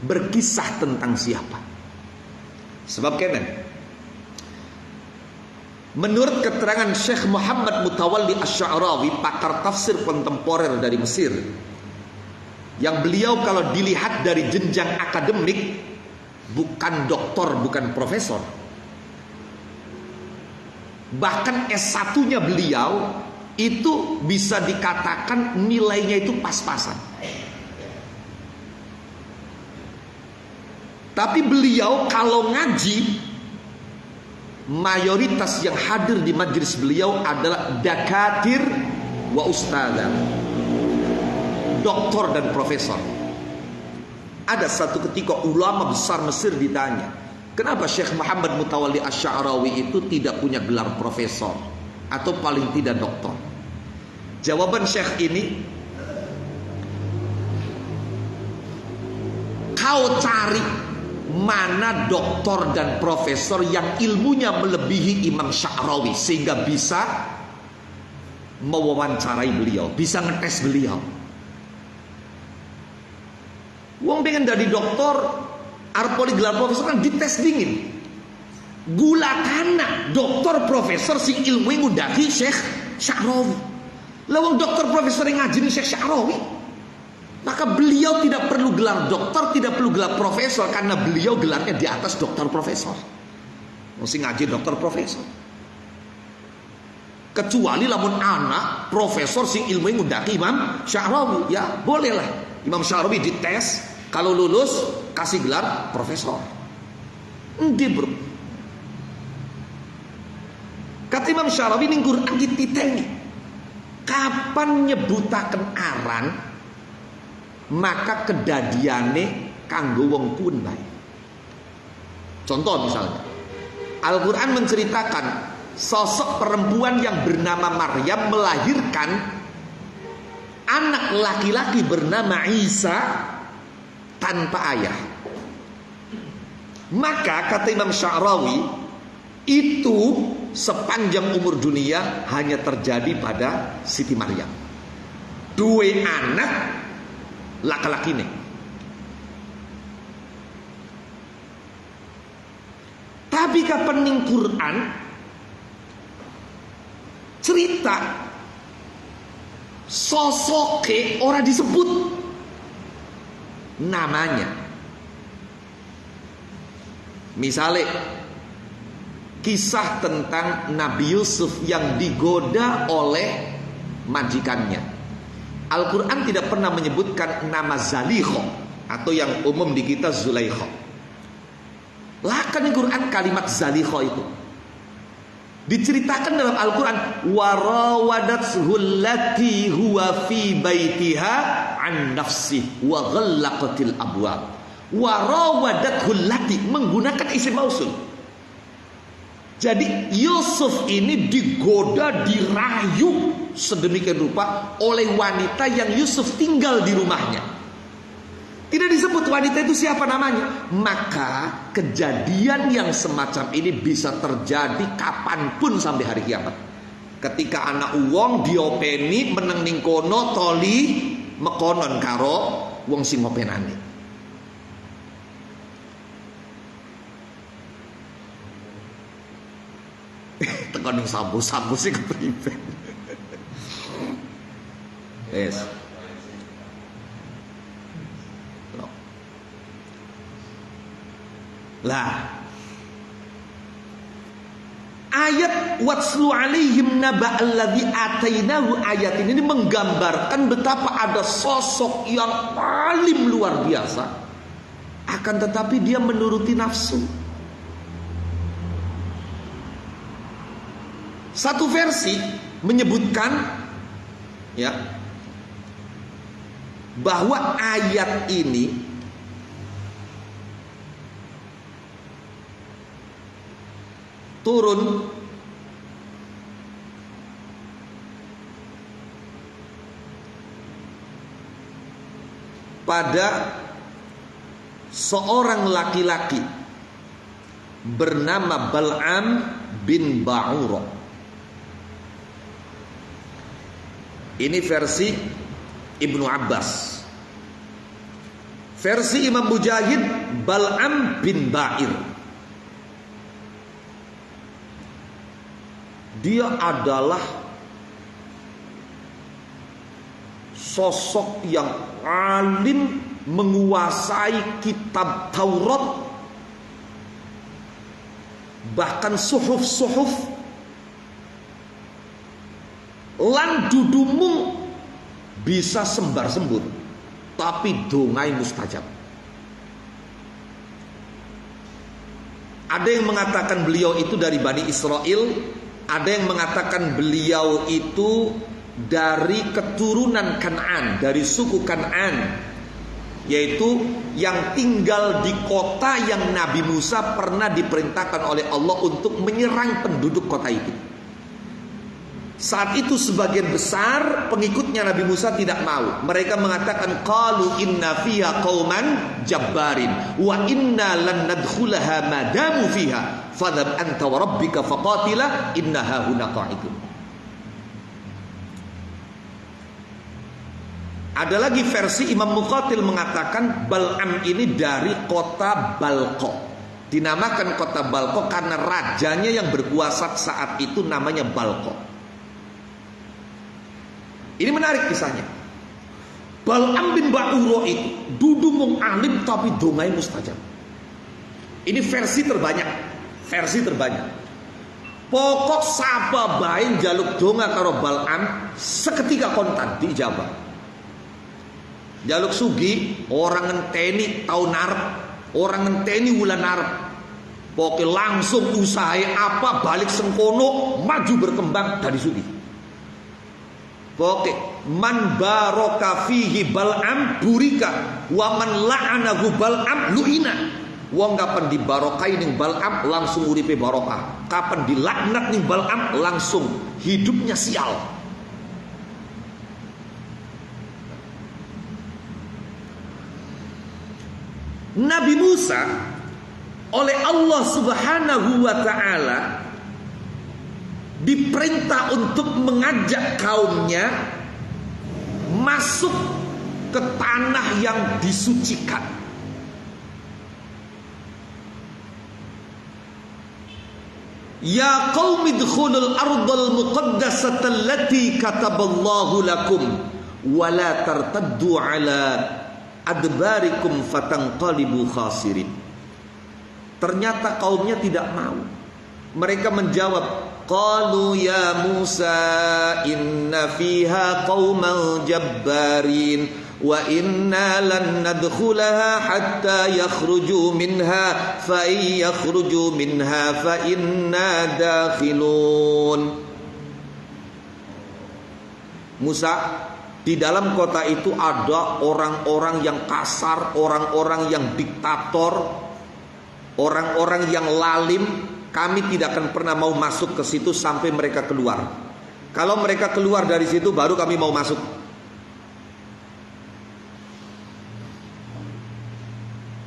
berkisah tentang siapa. Sebab kenen, menurut keterangan Syekh Muhammad Mutawalli Asy-Sya'rawi, pakar tafsir kontemporer dari Mesir, yang beliau kalau dilihat dari jenjang akademik bukan doktor, bukan profesor, bahkan S1-nya beliau itu bisa dikatakan nilainya itu pas-pasan. Tapi beliau kalau ngaji, mayoritas yang hadir di majelis beliau adalah dakatir wa ustadzah, doktor dan profesor. Ada satu ketika ulama besar Mesir ditanya, kenapa Syekh Muhammad Mutawalli Asy-Sya'rawi itu tidak punya gelar profesor atau paling tidak doktor? Jawaban Syekh ini, kau cari mana doktor dan profesor yang ilmunya melebihi Imam Sya'rawi sehingga bisa mewawancarai beliau, bisa ngetes beliau. Wong pengen dari doktor, arpoli gelar profesor kan dites dingin. Gula kana doktor profesor sing ilmu ngudahi Syekh Sya'rawi. Lawang doktor profesor yang ngaji Syekh Sya'rawi, maka beliau tidak perlu gelar doktor, tidak perlu gelar profesor, karena beliau gelarnya di atas doktor profesor. Mesti ngaji doktor profesor. Kecuali lamun anak profesor sing ilmu ngundaki Imam Sya'rawi, ya bolehlah Imam Sya'rawi dites, kalau lulus kasih gelar profesor. Endi bro? Kata Imam Sya'rawi ning Quran dititengi, kapan nyebutaken aran maka kedadiane kanggo wong kuwen bae. Contoh misalnya, Al-Quran menceritakan sosok perempuan yang bernama Maryam melahirkan anak laki-laki bernama Isa tanpa ayah. Maka kata Imam Sya'rawi, itu sepanjang umur dunia hanya terjadi pada Siti Maryam. Dua anak laki-laki nih. Tapi kapan ning Quran cerita sosoke ora disebut namanya. Misalnya kisah tentang Nabi Yusuf yang digoda oleh majikannya. Al-Quran tidak pernah menyebutkan nama Zalikho, atau yang umum di kita Zulaikho. Lahkan di Quran kalimat Zalikho itu diceritakan dalam Al-Quran, warawadathu allati huwa fi baitiha an nafsi wa ghallaqatil abwab. Warawadathu allati menggunakan isim mausul. Jadi Yusuf ini digoda, dirayu sedemikian rupa oleh wanita yang Yusuf tinggal di rumahnya. Tidak disebut wanita itu siapa namanya. Maka kejadian yang semacam ini bisa terjadi kapanpun sampai hari kiamat. Ketika anak uang diopeni meneng ning kono toli mekonon karo wong sing ngopenane. Tekan yang sabu-sabu sih kepriben. Yes. Lah, ayat watslu alaihim naba alladzi atainahu, ayat ini menggambarkan betapa ada sosok yang paling luar biasa, akan tetapi dia menuruti nafsu. Satu versi menyebutkan ya bahwa ayat ini turun pada seorang laki-laki bernama Bal'am bin Ba'ura. Ini versi Ibnu Abbas. Versi Imam Mujahid, Bal'am bin Ba'ir. Dia adalah sosok yang alim, menguasai kitab Taurat, bahkan suhuf-suhuf, lan dudumung bisa sembar-sembur, tapi dongai mustajab. Ada yang mengatakan beliau itu dari Bani Israel, ada yang mengatakan beliau itu dari keturunan Kan'an, dari suku Kan'an, yaitu yang tinggal di kota yang Nabi Musa pernah diperintahkan oleh Allah untuk menyerang penduduk kota itu. Saat itu sebagian besar pengikutnya Nabi Musa tidak mau. Mereka mengatakan, qalu inna fiha qauman jabbarin wa inna lan nadkhulaha ma damu fiha fadhhab anta wa rabbika faqatila innaha huna qa'idun. Ada lagi versi Imam Muqatil mengatakan Bal'am ini dari kota Balqa. Dinamakan kota Balqa karena rajanya yang berkuasa saat itu namanya Balqa. Ini menarik kisahnya. Bal'am bin Ba'ura itu dudumung alim tapi dongai mustajab. Ini versi terbanyak. Versi terbanyak. Pokok sapa bae njaluk donga karo Bal'am seketika kontan diijabah. Jaluk sugi, orang ngenteni tahun arep, orang ngenteni wulan arep. Pokoknya langsung usaha apa balik sengkono, maju berkembang dari sugi. Pokoknya man baraka fihi Bal'am burika, wa man la'anahu Bal'am lu'ina. Wong kapan dibarokai ning Bal'am langsung uripe barokah. Kapan dilaknat ning Bal'am langsung hidupnya sial. Nabi Musa oleh Allah Subhanahu wa ta'ala diperintah untuk mengajak kaumnya masuk ke tanah yang disucikan. Ya qaumi dkhulul ardal muqaddasata allati kataballahu lakum wa la tartaddu ala adbarikum fatanqalibu khasirin. Ternyata kaumnya tidak mau. Mereka menjawab, qalu ya Musa inna fiha qauman jabbarin wa inna lan nadkhulaha hatta yakhruju minha fa in yakhruju minha fa inna dakhilun. Musa, di dalam kota itu ada orang-orang yang kasar, orang-orang yang diktator, orang-orang yang lalim. Kami tidak akan pernah mau masuk ke situ sampai mereka keluar. Kalau mereka keluar dari situ baru kami mau masuk.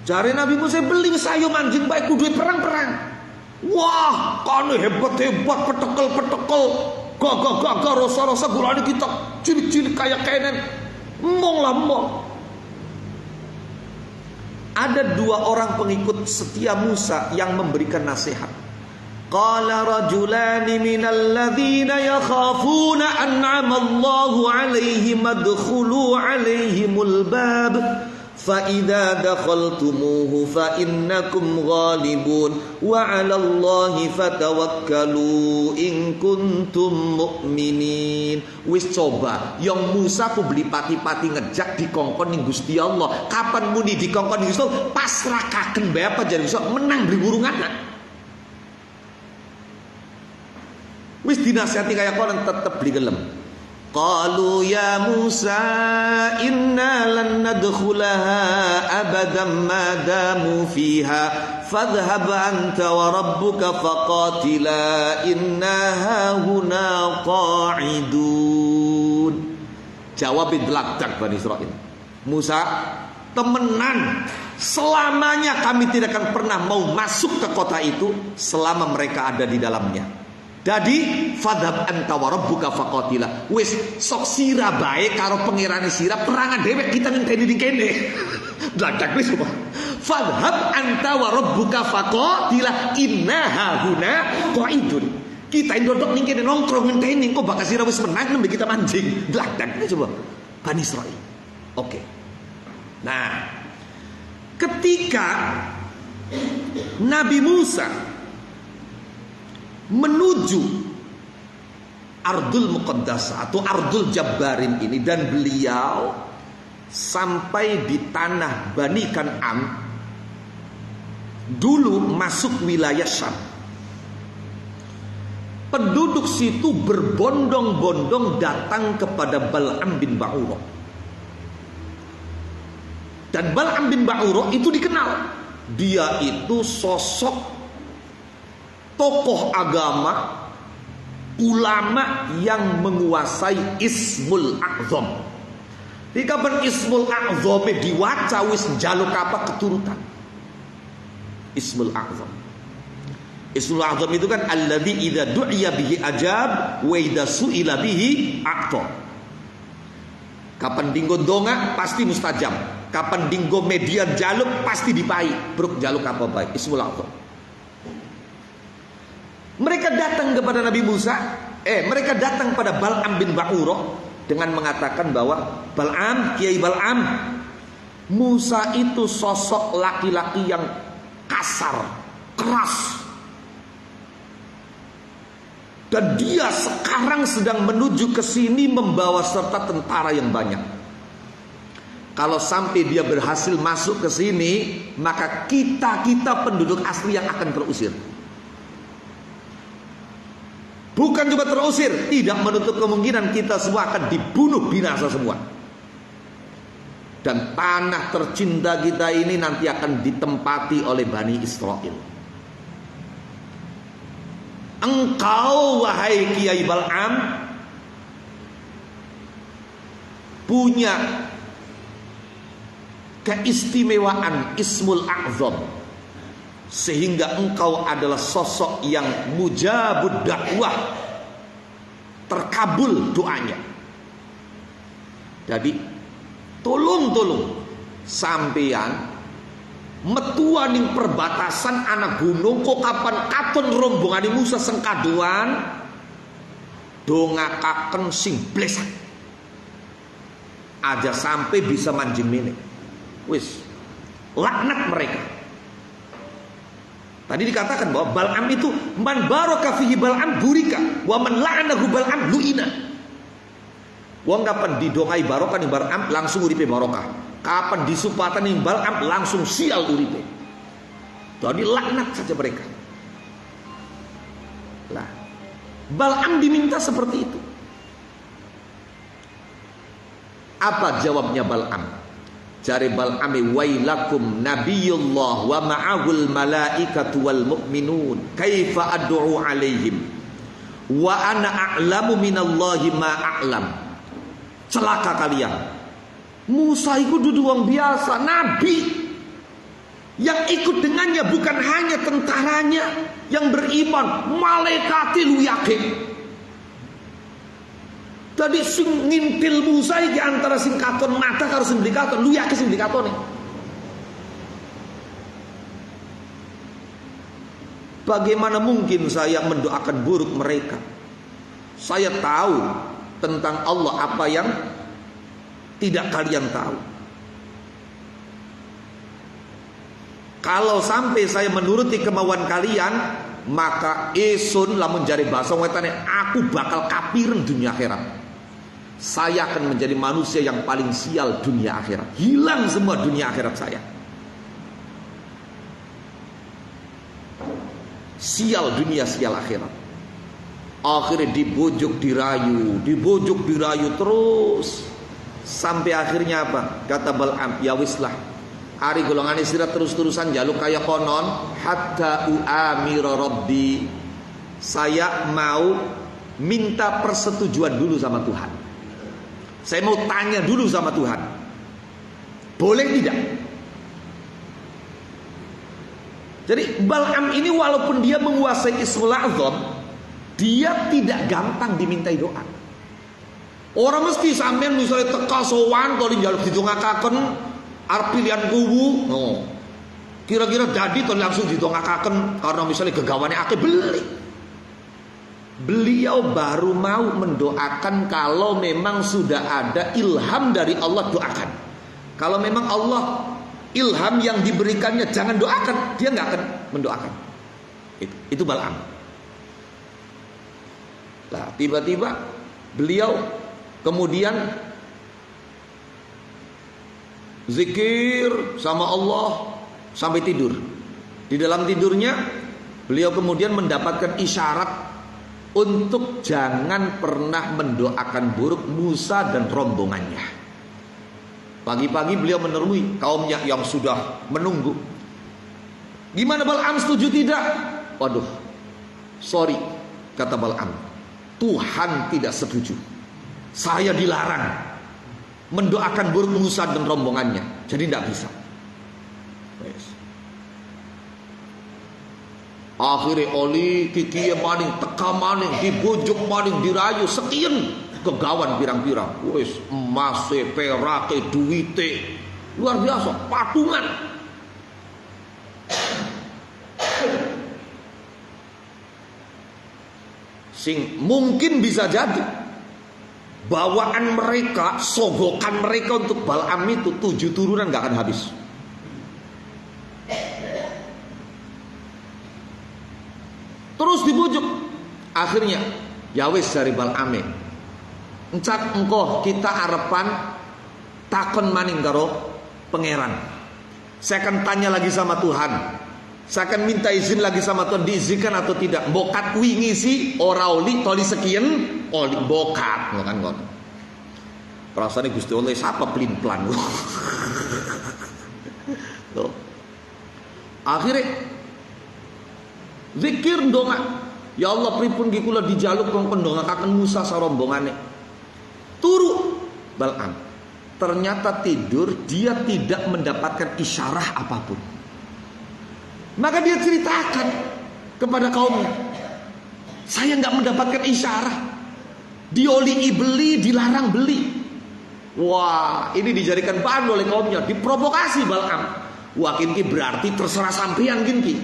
Jare Nabi Musa beling sayo manjing baik kudu perang-perang. Wah, kane hebat-hebat petekel-petekel. Gagah-gagah rasa-rasa gulane kita cilik-cilik kayak kenen. Mong lah mong. Ada dua orang pengikut setia Musa yang memberikan nasihat. Qala rajulani minal ladzina yakhafuna an'ama Allahu 'alaihim adkhulu 'alaihimul bab fa idza dakhaltumuhu fa innakum ghalibun wa 'alallahi fatawakkalu in kuntum mu'minin. Wis coba yang Musa ku beli pati-pati ngejak dikongkon ning Gusti Allah. Kapan muni dikongkon ning Gusti Allah pasrahkaken bae apa jare iso menang beli burung anak. Wis dinasihati kaya kono tetep beli gelem. Qalu ya Musa inna lan nadkhulaha abadan ma damu fiha fadhhab anta wa rabbuka faqatila inna hahuna qa'idun. Jawab belakang Bani Israil. Musa, temenan, selamanya kami tidak akan pernah mau masuk ke kota itu selama mereka ada di dalamnya. Jadi fadhab anta wa rabbuka faqatila. Wis sok sira bae karo pangerane sira perangan dhewek kita ning kene. Bladak wis apa? Fadhab anta wa rabbuka faqatila inna hauna qaidun. Kita ndodok ning kene nongkrong ngenteni kok bakal sira wis menang nembe kita mancing. Bladak wis coba. Bani Israil. Oke. Nah, ketika Nabi Musa menuju Ardul Muqaddasah atau Ardul Jabbarin ini, dan beliau sampai di tanah Bani Kan'an, dulu masuk wilayah Syam. Penduduk situ berbondong-bondong datang kepada Bal'am bin Ba'urah. Dan Bal'am bin Ba'urah itu dikenal, dia itu sosok tokoh agama, ulama yang menguasai Ismul A'zam. Di kapan Ismul A'zam diwaca wis njaluk apa keturutan. Ismul A'zam. Ismul A'zam itu kan alladzi idza du'iya bihi ajab wa idza su'ila bihi aqta. Kapan dinggo donga pasti mustajab. Kapan dinggo median jaluk pasti dipai. Bruk jaluk apa baik. Ismul A'zam. Mereka datang kepada Nabi Musa, mereka datang pada Bal'am bin Ba'urah dengan mengatakan bahwa Bal'am, Kiai Bal'am, Musa itu sosok laki-laki yang kasar, keras. Dan dia sekarang sedang menuju ke sini membawa serta tentara yang banyak. Kalau sampai dia berhasil masuk ke sini, maka kita penduduk asli yang akan terusir. Bukan cuma terusir, tidak menutup kemungkinan kita semua akan dibunuh binasa semua. Dan tanah tercinta kita ini nanti akan ditempati oleh Bani Israel. Engkau wahai Kiai Bal'am punya keistimewaan Ismul A'zam, sehingga engkau adalah sosok yang mujabud dakwah, terkabul doanya. Jadi tolong sampeyan metua ning perbatasan anak gunung kok kapan katon rombongan Musa sengkaduan dongakaken sing blesak aja sampai bisa manjing mene. Wis laknat mereka. Tadi dikatakan bahwa Bal'am itu man baraka fihi Bal'am burika wa man la'anahu Bal'am lu'ina. Wong kapan didongai barokah ning Bal'am langsung uripe barokah. Kapan disupatan ning Bal'am langsung sial uripe. Jadi laknat saja mereka. Lah, Bal'am diminta seperti itu. Apa jawabnya Bal'am? Jari Bal'ami wailakum nabiyullah wa ma'ahul malaikatu wal mu'minun kaifa ad'u alaihim wa ana a'lamu minallahi ma a'lam. Celaka kalian. Musa itu dudu wong biasa, nabi. Yang ikut dengannya bukan hanya tentaranya yang beriman, malaikati lu yakin. Tadi sing ngintil Musa iki antara sing katon mata karo sing dikaton, lu yakin sing dikatone. Bagaimana mungkin saya mendoakan buruk mereka? Saya tahu tentang Allah apa yang tidak kalian tahu. Kalau sampai saya menuruti kemauan kalian, maka esun lamun jari basa wetane aku bakal kapiren dunia akhirat. Saya akan menjadi manusia yang paling sial dunia akhirat. Hilang semua dunia akhirat saya. Sial dunia, sial akhirat. Akhirnya dibujuk dirayu terus. Sampai akhirnya apa? Kata Bal'am, ya wislah, hari golongan istirahat terus-terusan jaluk kaya konon hatta u'amira rabbi. Saya mau minta persetujuan dulu sama Tuhan. Saya mau tanya dulu sama Tuhan. Boleh tidak? Jadi Bal'am ini walaupun dia menguasai Ismul A'zam, dia tidak gampang dimintai doa. Orang mesti sampean misalnya teka sowan to njaluk didongakaken arep pilihan kuwu, kira-kira jadi to langsung didongakaken karena misalnya gegawane akeh beli. Beliau baru mau mendoakan kalau memang sudah ada ilham dari Allah, doakan. Kalau memang Allah ilham yang diberikannya jangan doakan, dia nggak akan mendoakan. Itu Bal'am. Nah, tiba-tiba beliau kemudian zikir sama Allah sampai tidur. Di dalam tidurnya beliau kemudian mendapatkan isyarat untuk jangan pernah mendoakan buruk Musa dan rombongannya. Pagi-pagi beliau menemui kaumnya yang sudah menunggu. Gimana Bal'am, setuju tidak? Waduh, sorry, kata Bal'am, Tuhan tidak setuju. Saya dilarang mendoakan buruk Musa dan rombongannya, jadi tidak bisa. Akhirnya oli kikiye maning, teka maning, dibujuk maning, dirayu sekian kegawan pirang-pirang. Wis emase, perake, duwite, luar biasa, patungan. Sing mungkin bisa jadi bawaan mereka, sogokan mereka untuk Bal'am itu 7 turunan gak akan habis. Terus dibujuk. Akhirnya ya wis dari Bal'ame, encak engko kita arepan takon maning karo pangeran. Saya akan tanya lagi sama Tuhan. Saya akan minta izin lagi sama Tuhan, diizinkan atau tidak. Bokat wingi si ora oli toli sekian oli bokat ngono kan ngono. Perasaane Gusti Allah sapa pelin-pelan. Loh. Akhirnya zikir ndonga, ya Allah pripun ki kula dijaluk kongkon ndongakaken Musa sarombongane. Turu Bal'am. Ternyata tidur, dia tidak mendapatkan isyarah apapun. Maka dia ceritakan kepada kaumnya, saya nggak mendapatkan isyarah, diolii beli, dilarang beli. Wah, ini dijadikan bahan oleh kaumnya, diprovokasi Bal'am. Wah, kinki berarti terserah sampean kinki.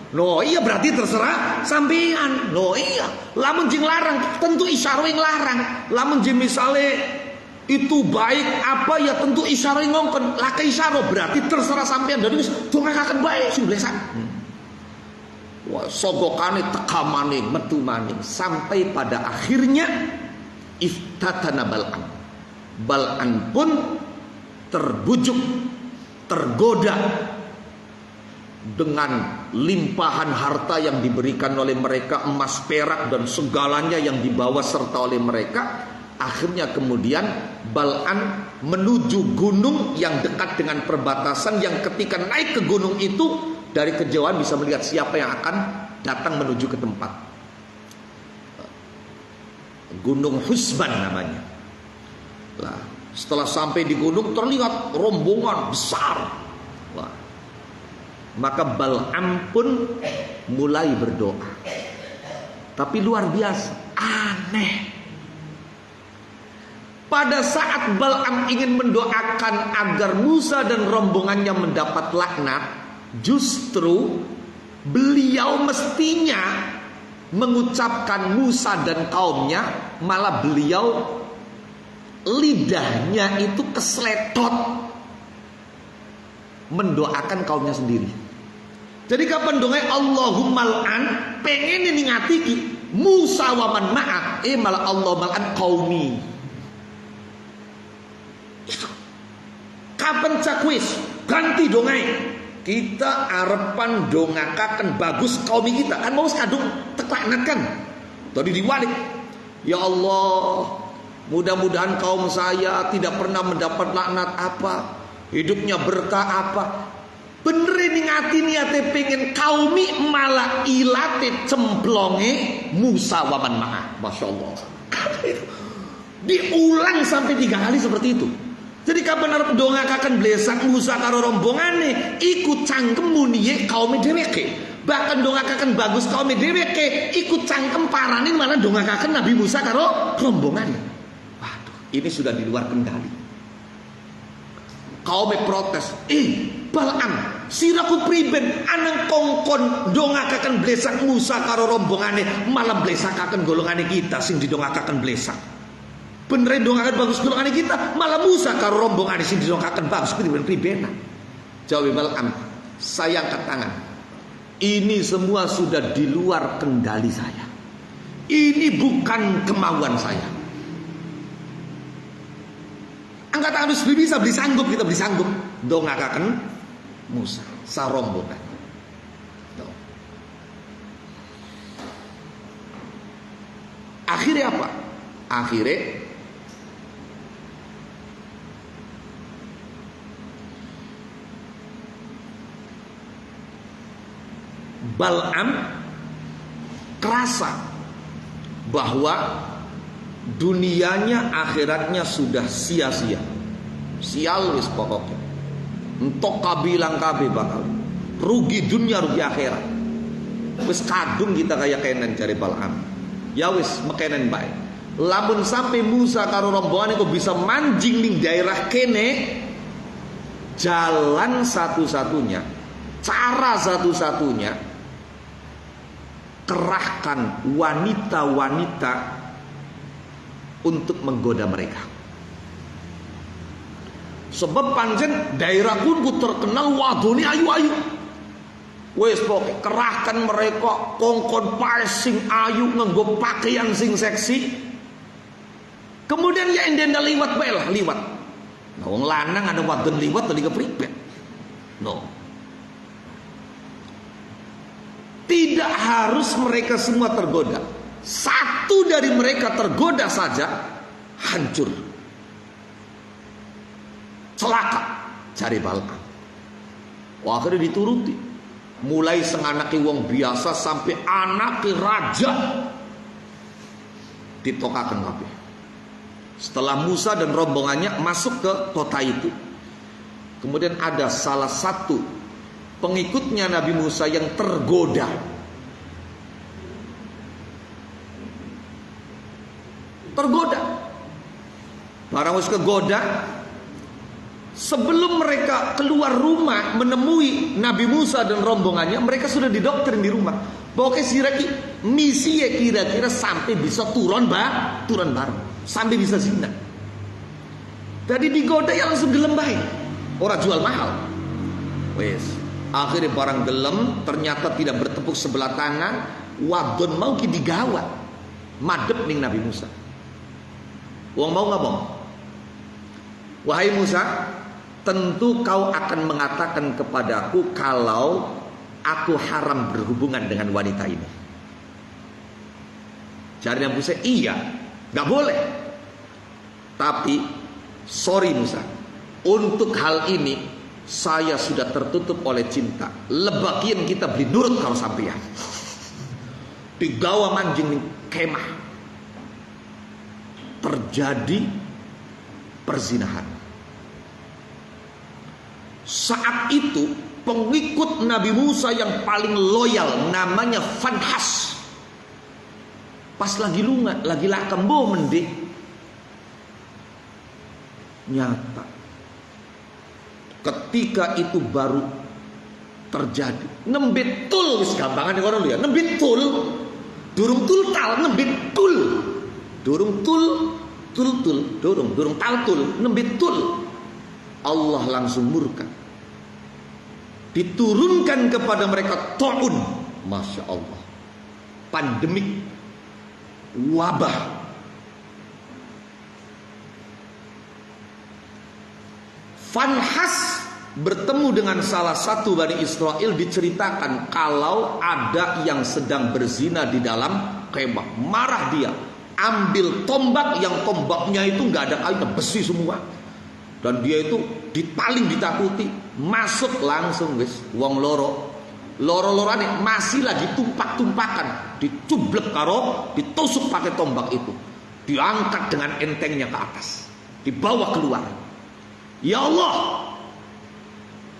No iya berarti terserah sampean. No iya, lamun jing larang tentu isyarah yang larang. Lamun jing misale itu baik apa ya tentu isyarah yang ngongkon. Laka isyarah berarti terserah sampean. Dari dongakaken baik sing blesan. Wah, sogokane teka maning, metu maning, sampai pada akhirnya iftatana Bal'am. Bal'am pun terbujuk, tergoda dengan limpahan harta yang diberikan oleh mereka, emas, perak dan segalanya yang dibawa serta oleh mereka. Akhirnya kemudian Bal'am menuju gunung yang dekat dengan perbatasan, yang ketika naik ke gunung itu dari kejauhan bisa melihat siapa yang akan datang menuju ke tempat. Gunung Husban namanya. Lah, setelah sampai di gunung terlihat rombongan besar. Wah. Maka Bal'am pun mulai berdoa. Tapi luar biasa, aneh. Pada saat Bal'am ingin mendoakan agar Musa dan rombongannya mendapat laknat, justru beliau mestinya mengucapkan Musa dan kaumnya, malah beliau lidahnya itu kesletot mendoakan kaumnya sendiri. Jadi kapan dongeng Allahumma al'an, pengen ini ngatiki Musa wa man ma'a, malah Allah mal'an qaumi. Kapan cakwis ganti dongeng, kita arepan dongakaken bagus kaumi kita, kan mau kadung teklaknat kan. Tadi diwalik, ya Allah, mudah-mudahan kaum saya tidak pernah mendapat laknat apa, hidupnya berkah apa. Bener ini ngati niate pengen kaumi, malah ilate cemplonge Musa wa man ma'a. Masya Allah. Diulang sampai 3 kali seperti itu. Jadi kapan arep ndongakaken blesak Musa karo rombongane iku cangkem muniye kaum dheweke. Bahkan ndongakaken bagus kaum dheweke iku cangkem parane malah ndongakaken Nabi Musa karo rombongane. Waduh, ini sudah di luar kendali. Kaum protes, Balaam, siraku priben anang kongkon ndongakaken blesak Musa karo rombongane malah blesakaken golongane kita sing didongakaken blesak. Bener dongakaken bagus golongane kita malah Musa karo rombongane sing didongakaken bagus priben. Jawab Balaam, saya angkat tangan. Ini semua sudah di luar kendali saya. Ini bukan kemauan saya. Angkat tangan harus bisa beli sanggup, kita beli sanggup dongakaken Musa sarombongan. Akhirnya apa? Akhirnya Balaam kerasa bahwa dunianya akhiratnya sudah sia-sia. Sial wis pokoknya. Entok kabilang kabeh bakal rugi dunia rugi akhirat. Wis kadung kita kayak kenen cari Balaam. Ya wis mekenen bae. Lamun sampai Musa karo rombongan kok bisa manjing ning daerah kene, jalan satu-satunya, cara satu-satunya, kerahkan wanita-wanita untuk menggoda mereka. Sebab pancen daerah kudu terkenal wadone ayu-ayu. Wes pokoke kerahkan mereka kongkon parsing ayu nganggo pakaian sing seksi. Kemudian ya endenda liwat bae lah, liwat. Nah wong lanang ada wadon liwat tadi kepribet. No. Tidak harus mereka semua tergoda. Satu dari mereka tergoda saja hancur. Celaka cari Balaam. Wah, akhirnya dituruti. Mulai senganaki wong biasa sampai anaki raja ditokakan kabeh. Setelah Musa dan rombongannya masuk ke kota itu, kemudian ada salah satu pengikutnya Nabi Musa yang tergoda. Barang wis kegoda, sebelum mereka keluar rumah menemui Nabi Musa dan rombongannya, mereka sudah didoktrin di rumah. Pokoknya siraki misi ya kira-kira sampai bisa turun bareng, sampai bisa zina. Tadi digoda ya langsung dilembahin. Orang jual mahal. Wes. Akhirnya barang gelem ternyata tidak bertepuk sebelah tangan, wadon mau ki digawat madep ning Nabi Musa. Wong mau ngomong, wahai Musa, tentu kau akan mengatakan kepadaku kalau aku haram berhubungan dengan wanita ini. Jadi Nabi Musa, iya, nggak boleh. Tapi sorry Musa, untuk hal ini saya sudah tertutup oleh cinta. Lebakian kita beli nurut kalau sampeyan. Digawa manjing ning kemah. Terjadi perzinahan. Saat itu pengikut Nabi Musa yang paling loyal namanya Fanhas. Pas lagi lunga, lagi lakembo mendek. Nyata ketika itu baru terjadi. Nembetul wis gampangan ngono lho ya. Nembetul. Durung tultal nembetul. Durung tul, durung taltul, nembetul. Allah langsung murka. Diturunkan kepada mereka taun. Masya Allah. Pandemik, wabah. Fanhas bertemu dengan salah satu Bani Israel, diceritakan kalau ada yang sedang berzina di dalam kemah. Marah dia, ambil tombak, yang tombaknya itu nggak ada kayu, besi semua. Dan dia itu paling ditakuti, masuk langsung guys, wong loro-lorane masih lagi tumpak-tumpakan, dicublek karo, ditusuk pakai tombak itu, diangkat dengan entengnya ke atas, dibawa keluar. Ya Allah,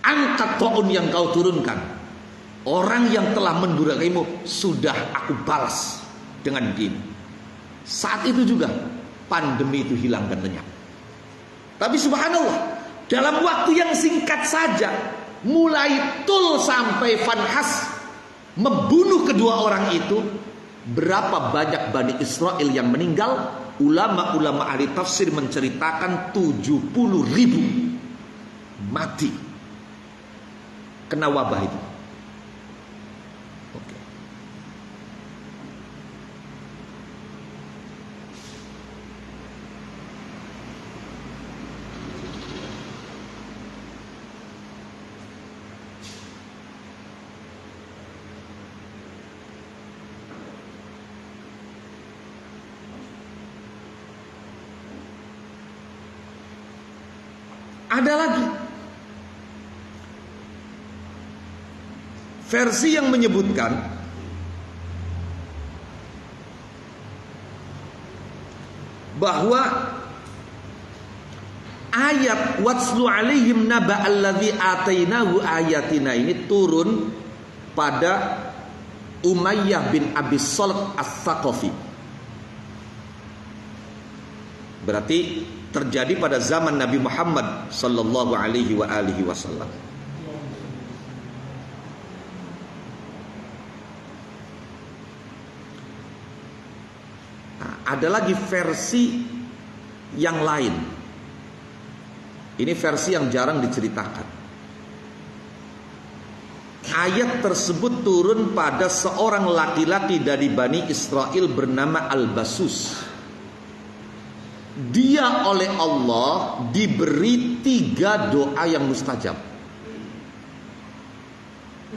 angkat taun yang kau turunkan. Orang yang telah mendurhakaimu sudah aku balas dengan gini. Saat itu juga pandemi itu hilang dan lenyap. Tapi subhanallah, dalam waktu yang singkat saja, mulai Tul sampai Fanhas membunuh kedua orang itu, berapa banyak Bani Israel yang meninggal? Ulama-ulama ahli tafsir menceritakan 70.000 mati kena wabah itu. Oke. Ada lagi versi yang menyebutkan bahwa ayat watslu alaihim naba alladzi atainahu ayatina ini turun pada Umayyah bin Abi Salt As-Saqafi. Berarti terjadi pada zaman Nabi Muhammad sallallahu alaihi wasallam. Nah, ada lagi versi yang lain. Ini versi yang jarang diceritakan. Ayat tersebut turun pada seorang laki-laki dari Bani Israel bernama Al-Basus. Dia oleh Allah diberi 3 doa yang mustajab.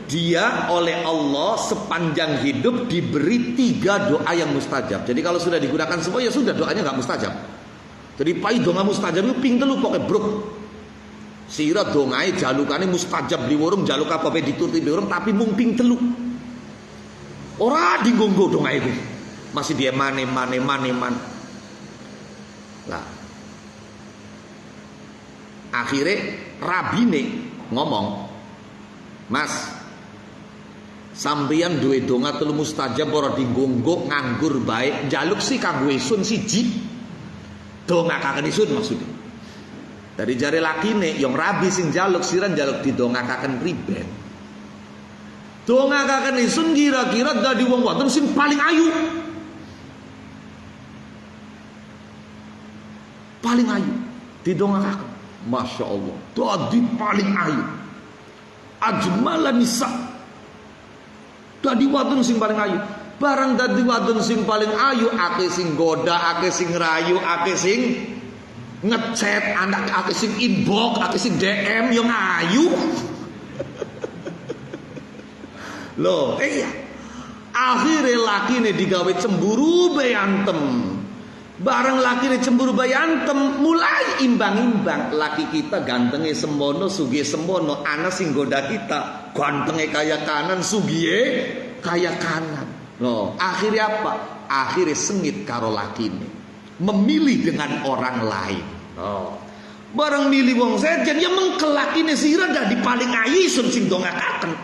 Dia oleh Allah sepanjang hidup diberi 3 doa yang mustajab. Jadi kalau sudah digunakan semua ya sudah, doanya gak mustajab. Jadi pai doa mustajab itu ping telu pokoknya bruk. Sira dongae jalukane mustajab di warung jaluk apa pe dituruti di warung tapi mung ping telu. Ora digonggo dongae itu. Masih dia mane. Lah, akhirnya rabine ngomong, Mas, sampeyan duwe donga telu mustajab ora digonggo nganggur baik, njaluk si kanggo isun siji. Dongakaken isun maksudnya. Dari jari lakine yang rabi sing njaluk sira njaluk didongakaken priben. Dongakaken isun kira-kira dadi wong wadon sing paling ayu. Paling ayu didongakaken, masya Allah, dadi paling ayu, ajmalan nisa, dadi wadon sing paling ayu. Barang dadi wadon sing paling ayu, ake sing goda, ake sing rayu, ake sing ngechat, anak ake sing inbox, ake sing DM yang ayu. Loh, iya. Akhirnya laki ini digawe cemburu bayantem. Bareng laki ini cemburu bayantem, mulai imbang-imbang. Laki kita gantengnya semono, sugih semono. Anak sing goda kita gantengnya kaya kanan, sugih kaya kanan. Loh, akhirnya apa? Akhirnya sengit karo laki ini, memilih dengan orang lain. Oh, bareng milih wong sejen ya mengkel laki ini sira dah di paling ayu sun sing dongakaken.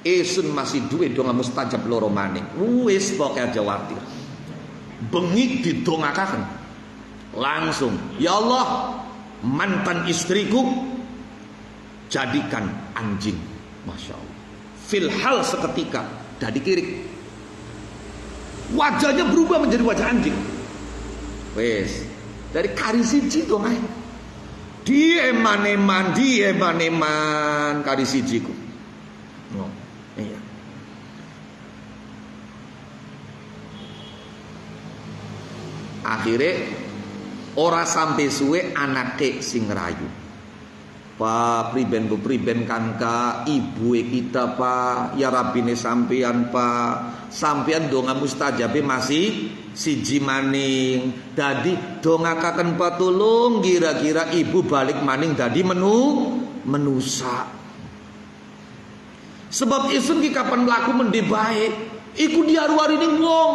Esun masih duwe donga mustajab loro maning. Wis pokoke aja watir. Bengik didongakaken langsung, ya Allah, mantan istriku jadikan anjing, masya Allah. Filhal seketika dadi kirik, wajahnya berubah menjadi wajah anjing. Wes dari kari siji dong ae, die eman-eman kari sijiku. Oh, iya. Akhirnya ora sampai suwe anake sing rayu. Pak priben kan ka ibu kita Pak, ya rabine sampean Pak, sampean donga mustajabe masih siji maning. Dadi dongakaken patulung kira-kira ibu balik maning dadi menusa. Sebab isun ki kapan mlaku mendhe bae, iku diaru-arine wong.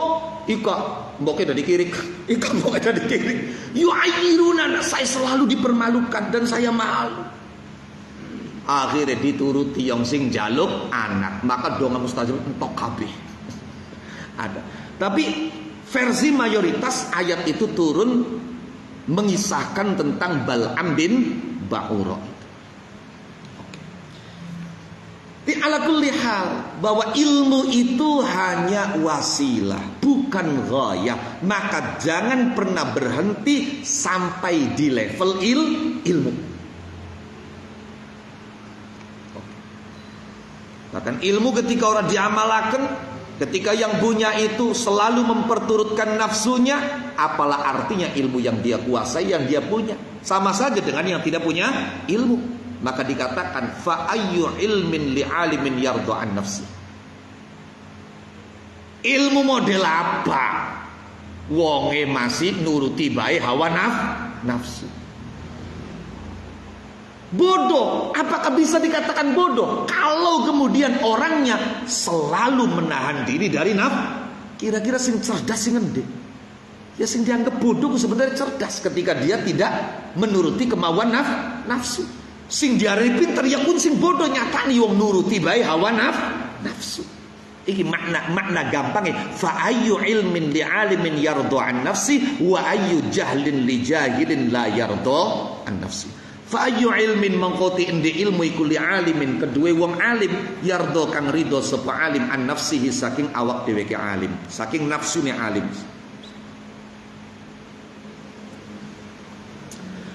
Ika mboknya dari kirik, ikan mboknya dari kirik. Yu'ayyiruna, saya selalu dipermalukan dan saya malu. Akhirnya dituruti yang sing jaluk anak, maka donga mustajab entok kabeh. Ada. Tapi versi mayoritas ayat itu turun mengisahkan tentang Bal'am bin Ba'ura. Di ala kulli hal, bahwa ilmu itu hanya wasilah, bukan ghayah. Maka jangan pernah berhenti sampai di level ilmu. Bahkan ilmu ketika orang diamalkan, ketika yang punya itu selalu memperturutkan nafsunya, apalah artinya ilmu yang dia kuasai, yang dia punya. Sama saja dengan yang tidak punya ilmu. Maka dikatakan fa ayyu ilmin li alimin yardu an nafsi. Ilmu model apa? Wonge masih nuruti bae hawa nafsu. Bodoh. Apakah bisa dikatakan bodoh kalau kemudian orangnya selalu menahan diri dari Kira-kira sing cerdas sing endi? Ya sing dianggap bodoh sebenarnya cerdas ketika dia tidak menuruti kemauan nafsu. Sing diarani pinter ya pun sing bodoh nyatani wong nuruti bae hawa nafsu. Iki makna gampangnya fa ayyu ilmin li alimin yardu an nafsi wa ayyu jahlin li jahilin la yardu an nafsi. Fa ayyu ilmin mangkoti ende ilmu iku li alimin kedue wong alim yardu kang ridho sapa alim an nafsihi saking awak dheweke alim, saking nafsune alim.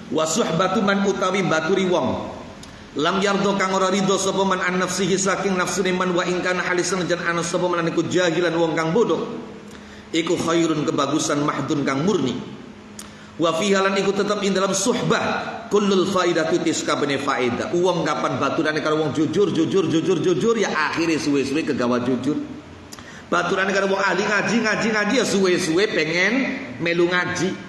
Wa suhbatu man utawi baturi wong lam yardo kang ora ridho sapa man an nafsihi saking nafsune man wa in kana halisan jan ana sapa man iku jahilan wong kang bodoh iku khairun kebagusan mahdun kang murni wa fi halan iku tetep ing dalam suhbah kullul faidatu tiskabene faedah wong kapan baturane karo wong jujur ya akhire suwe-suwe kegawa jujur baturane karo wong ahli ngaji ya suwe-suwe pengen melu ngaji.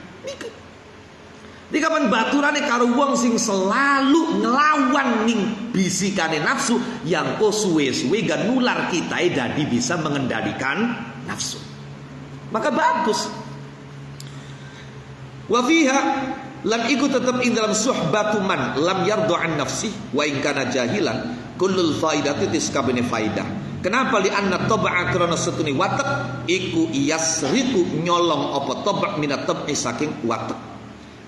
Di kapan baturane karo wong sing selalu ngelawan ning bisikane nafsu yang kok suwe-suwe gak nular kitae dadi bisa mengendalikan nafsu. Maka bagus. Wa fiha lan iku tetep ing dalam suhbatu man lam yardu an nafsi wa in kana jahilan kullul faidati tiskabene faidah. Kenapa li anna tab'a karena setune watak iku yasriku nyolong apa tab'a minat tab'i saking watak.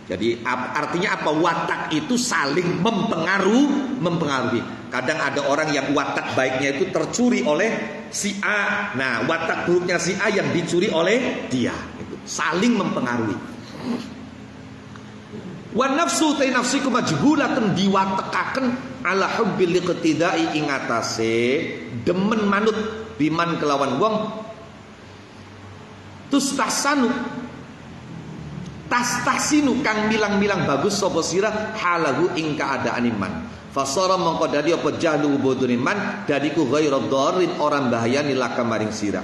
Jadi artinya apa? Watak itu saling mempengaruhi. Kadang ada orang yang watak baiknya itu tercuri oleh si A. Nah, watak buruknya si A yang dicuri oleh dia. Itu saling mempengaruhi. Wan nafsu ta nafsiku majhulatun diwatekaken ala hubbil liqtidai ing atase demen manut biman kelawan wong tustahsanu tastasinu kang milang-milang bagus sapa sirah halahu ing keadaan iman fasara mongko dadi apa jahlu bodone man dadiku ghairu dharrin orang bahayani laka maring sirah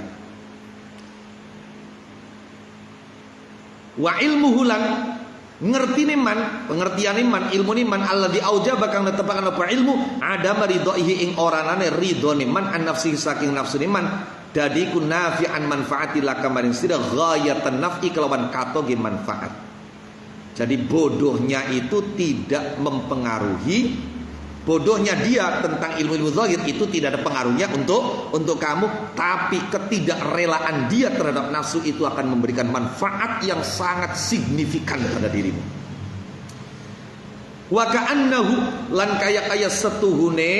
wa ilmuhu lan ngertine man pengertiane man ilmune man alladzi aujaba kang netepaken apa ilmu ada maridhoihi ing oranane ridhone man an nafsi saking nafsune man dadi ku nafi'an manfaati laka maring sira ghayatan naf'i kelawan katoge manfaat. Jadi bodohnya itu tidak mempengaruhi, bodohnya dia tentang ilmu zahir itu tidak ada pengaruhnya untuk kamu, tapi ketidakrelaan dia terhadap nafsu itu akan memberikan manfaat yang sangat signifikan pada dirimu. Wa ka'annahu lan kaya setuhune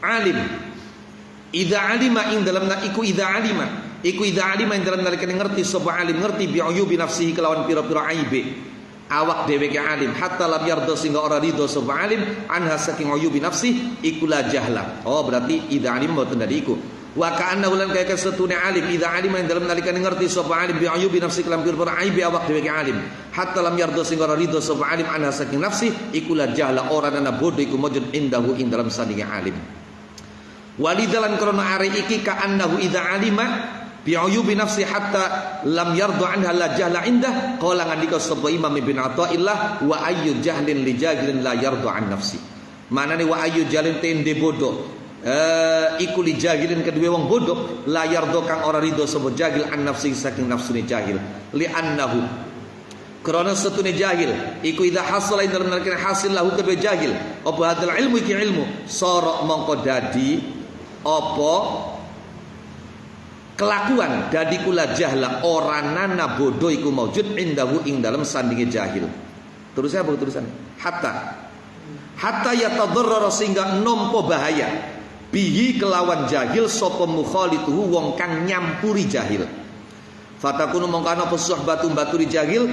alim idza alima ing dalam iku idza alima ing dalam nalikane ngerti sapa alim ngerti bi uyubi nafsihi kelawan pira-pira aibe awak dheweke alim hatta lam yarda sehingga ora ridho sapa alim anha saking uyubi nafsi iku la jahla. Oh berarti idza alim mboten dadi iku wa ka'anna ulan kaya setune alim idza alima ing dalam nalikane ngerti sapa alim bi uyubi nafsi kelawan pira-pira aibe awak dheweke alim hatta lam yarda sehingga ora ridho sapa alim anha saking nafsi iku la jahla ora ana bodho iku mujud indahu ing dalam sandinge alim. Walidalan karena ari iki ka annahu idza alima bi uyubi nafsi hatta lam yardu anha la jahla indah qala ngandika sapa Imam Ibnu Athaillah wa ayyu jahlin li jahilin la yardu an nafsi Manane wa ayu jalin tende bodoh iku li jahilin kedue wong bodoh la yardo kang ora ridho sapa jahil an nafsi saking nafsune jahil li annahu krana setune jahil iku idza hasala ing dalem nalika hasil lahu kedue jahil apa hadal ilmu iki ilmu sara mongko dadi apa kelakuan dadi kula jahla ora nana bodoh iku maujud indahu ing dalem sandinge jahil. Terus apa terusan? Hatta yatadarrara sehingga nompo bahaya bihi kelawan jahil sapa mukhalituhu wong kang nyampuri jahil. Fatakunu mongkana apa suhbatu baturi jahil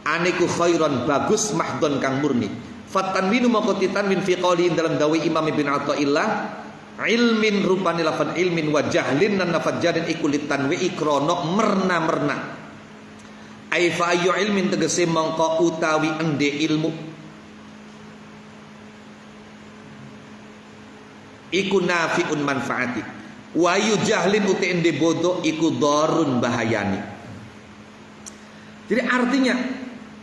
aniku khairan bagus mahdon kang murni. Fatanwinu mongko titanwin fi qouli dalam dawi Imam Ibn Athaillah ilmin rupani lafan ilmin wa jahlin nan nafad jadin iku litanwi ikrono merna ai fa ayu ilmin tegese mongko utawi ende ilmu iku nafiun manfaati wa ayu jahlin uti ende bodoh iku darun bahayani. Jadi artinya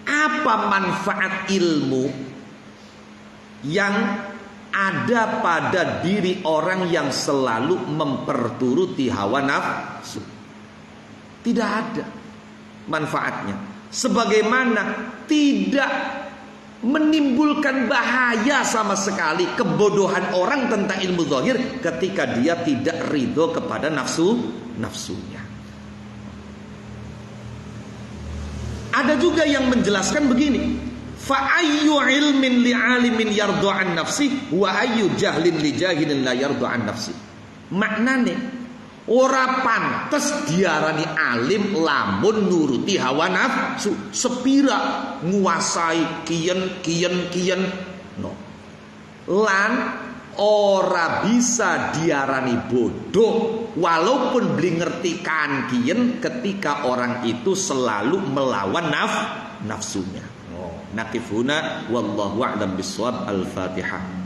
apa manfaat ilmu yang ada pada diri orang yang selalu memperturuti hawa nafsu? Tidak ada manfaatnya. Sebagaimana tidak menimbulkan bahaya sama sekali kebodohan orang tentang ilmu zahir ketika dia tidak ridho kepada nafsunya. Ada juga yang menjelaskan begini, fa ayyu ilmin li alimin yardu an nafsi wa ayyu jahlin li jahilin la yardu an nafsi. Maknane ora pantes diarani alim lamun nuruti hawa nafsu, sepira nguasai kiyen no. Lan ora bisa diarani bodoh walaupun beli ngerti kan kiyen ketika orang itu selalu melawan nafsunya. Nakifuna wallahu a'lam bissawab. Al-Fatihah.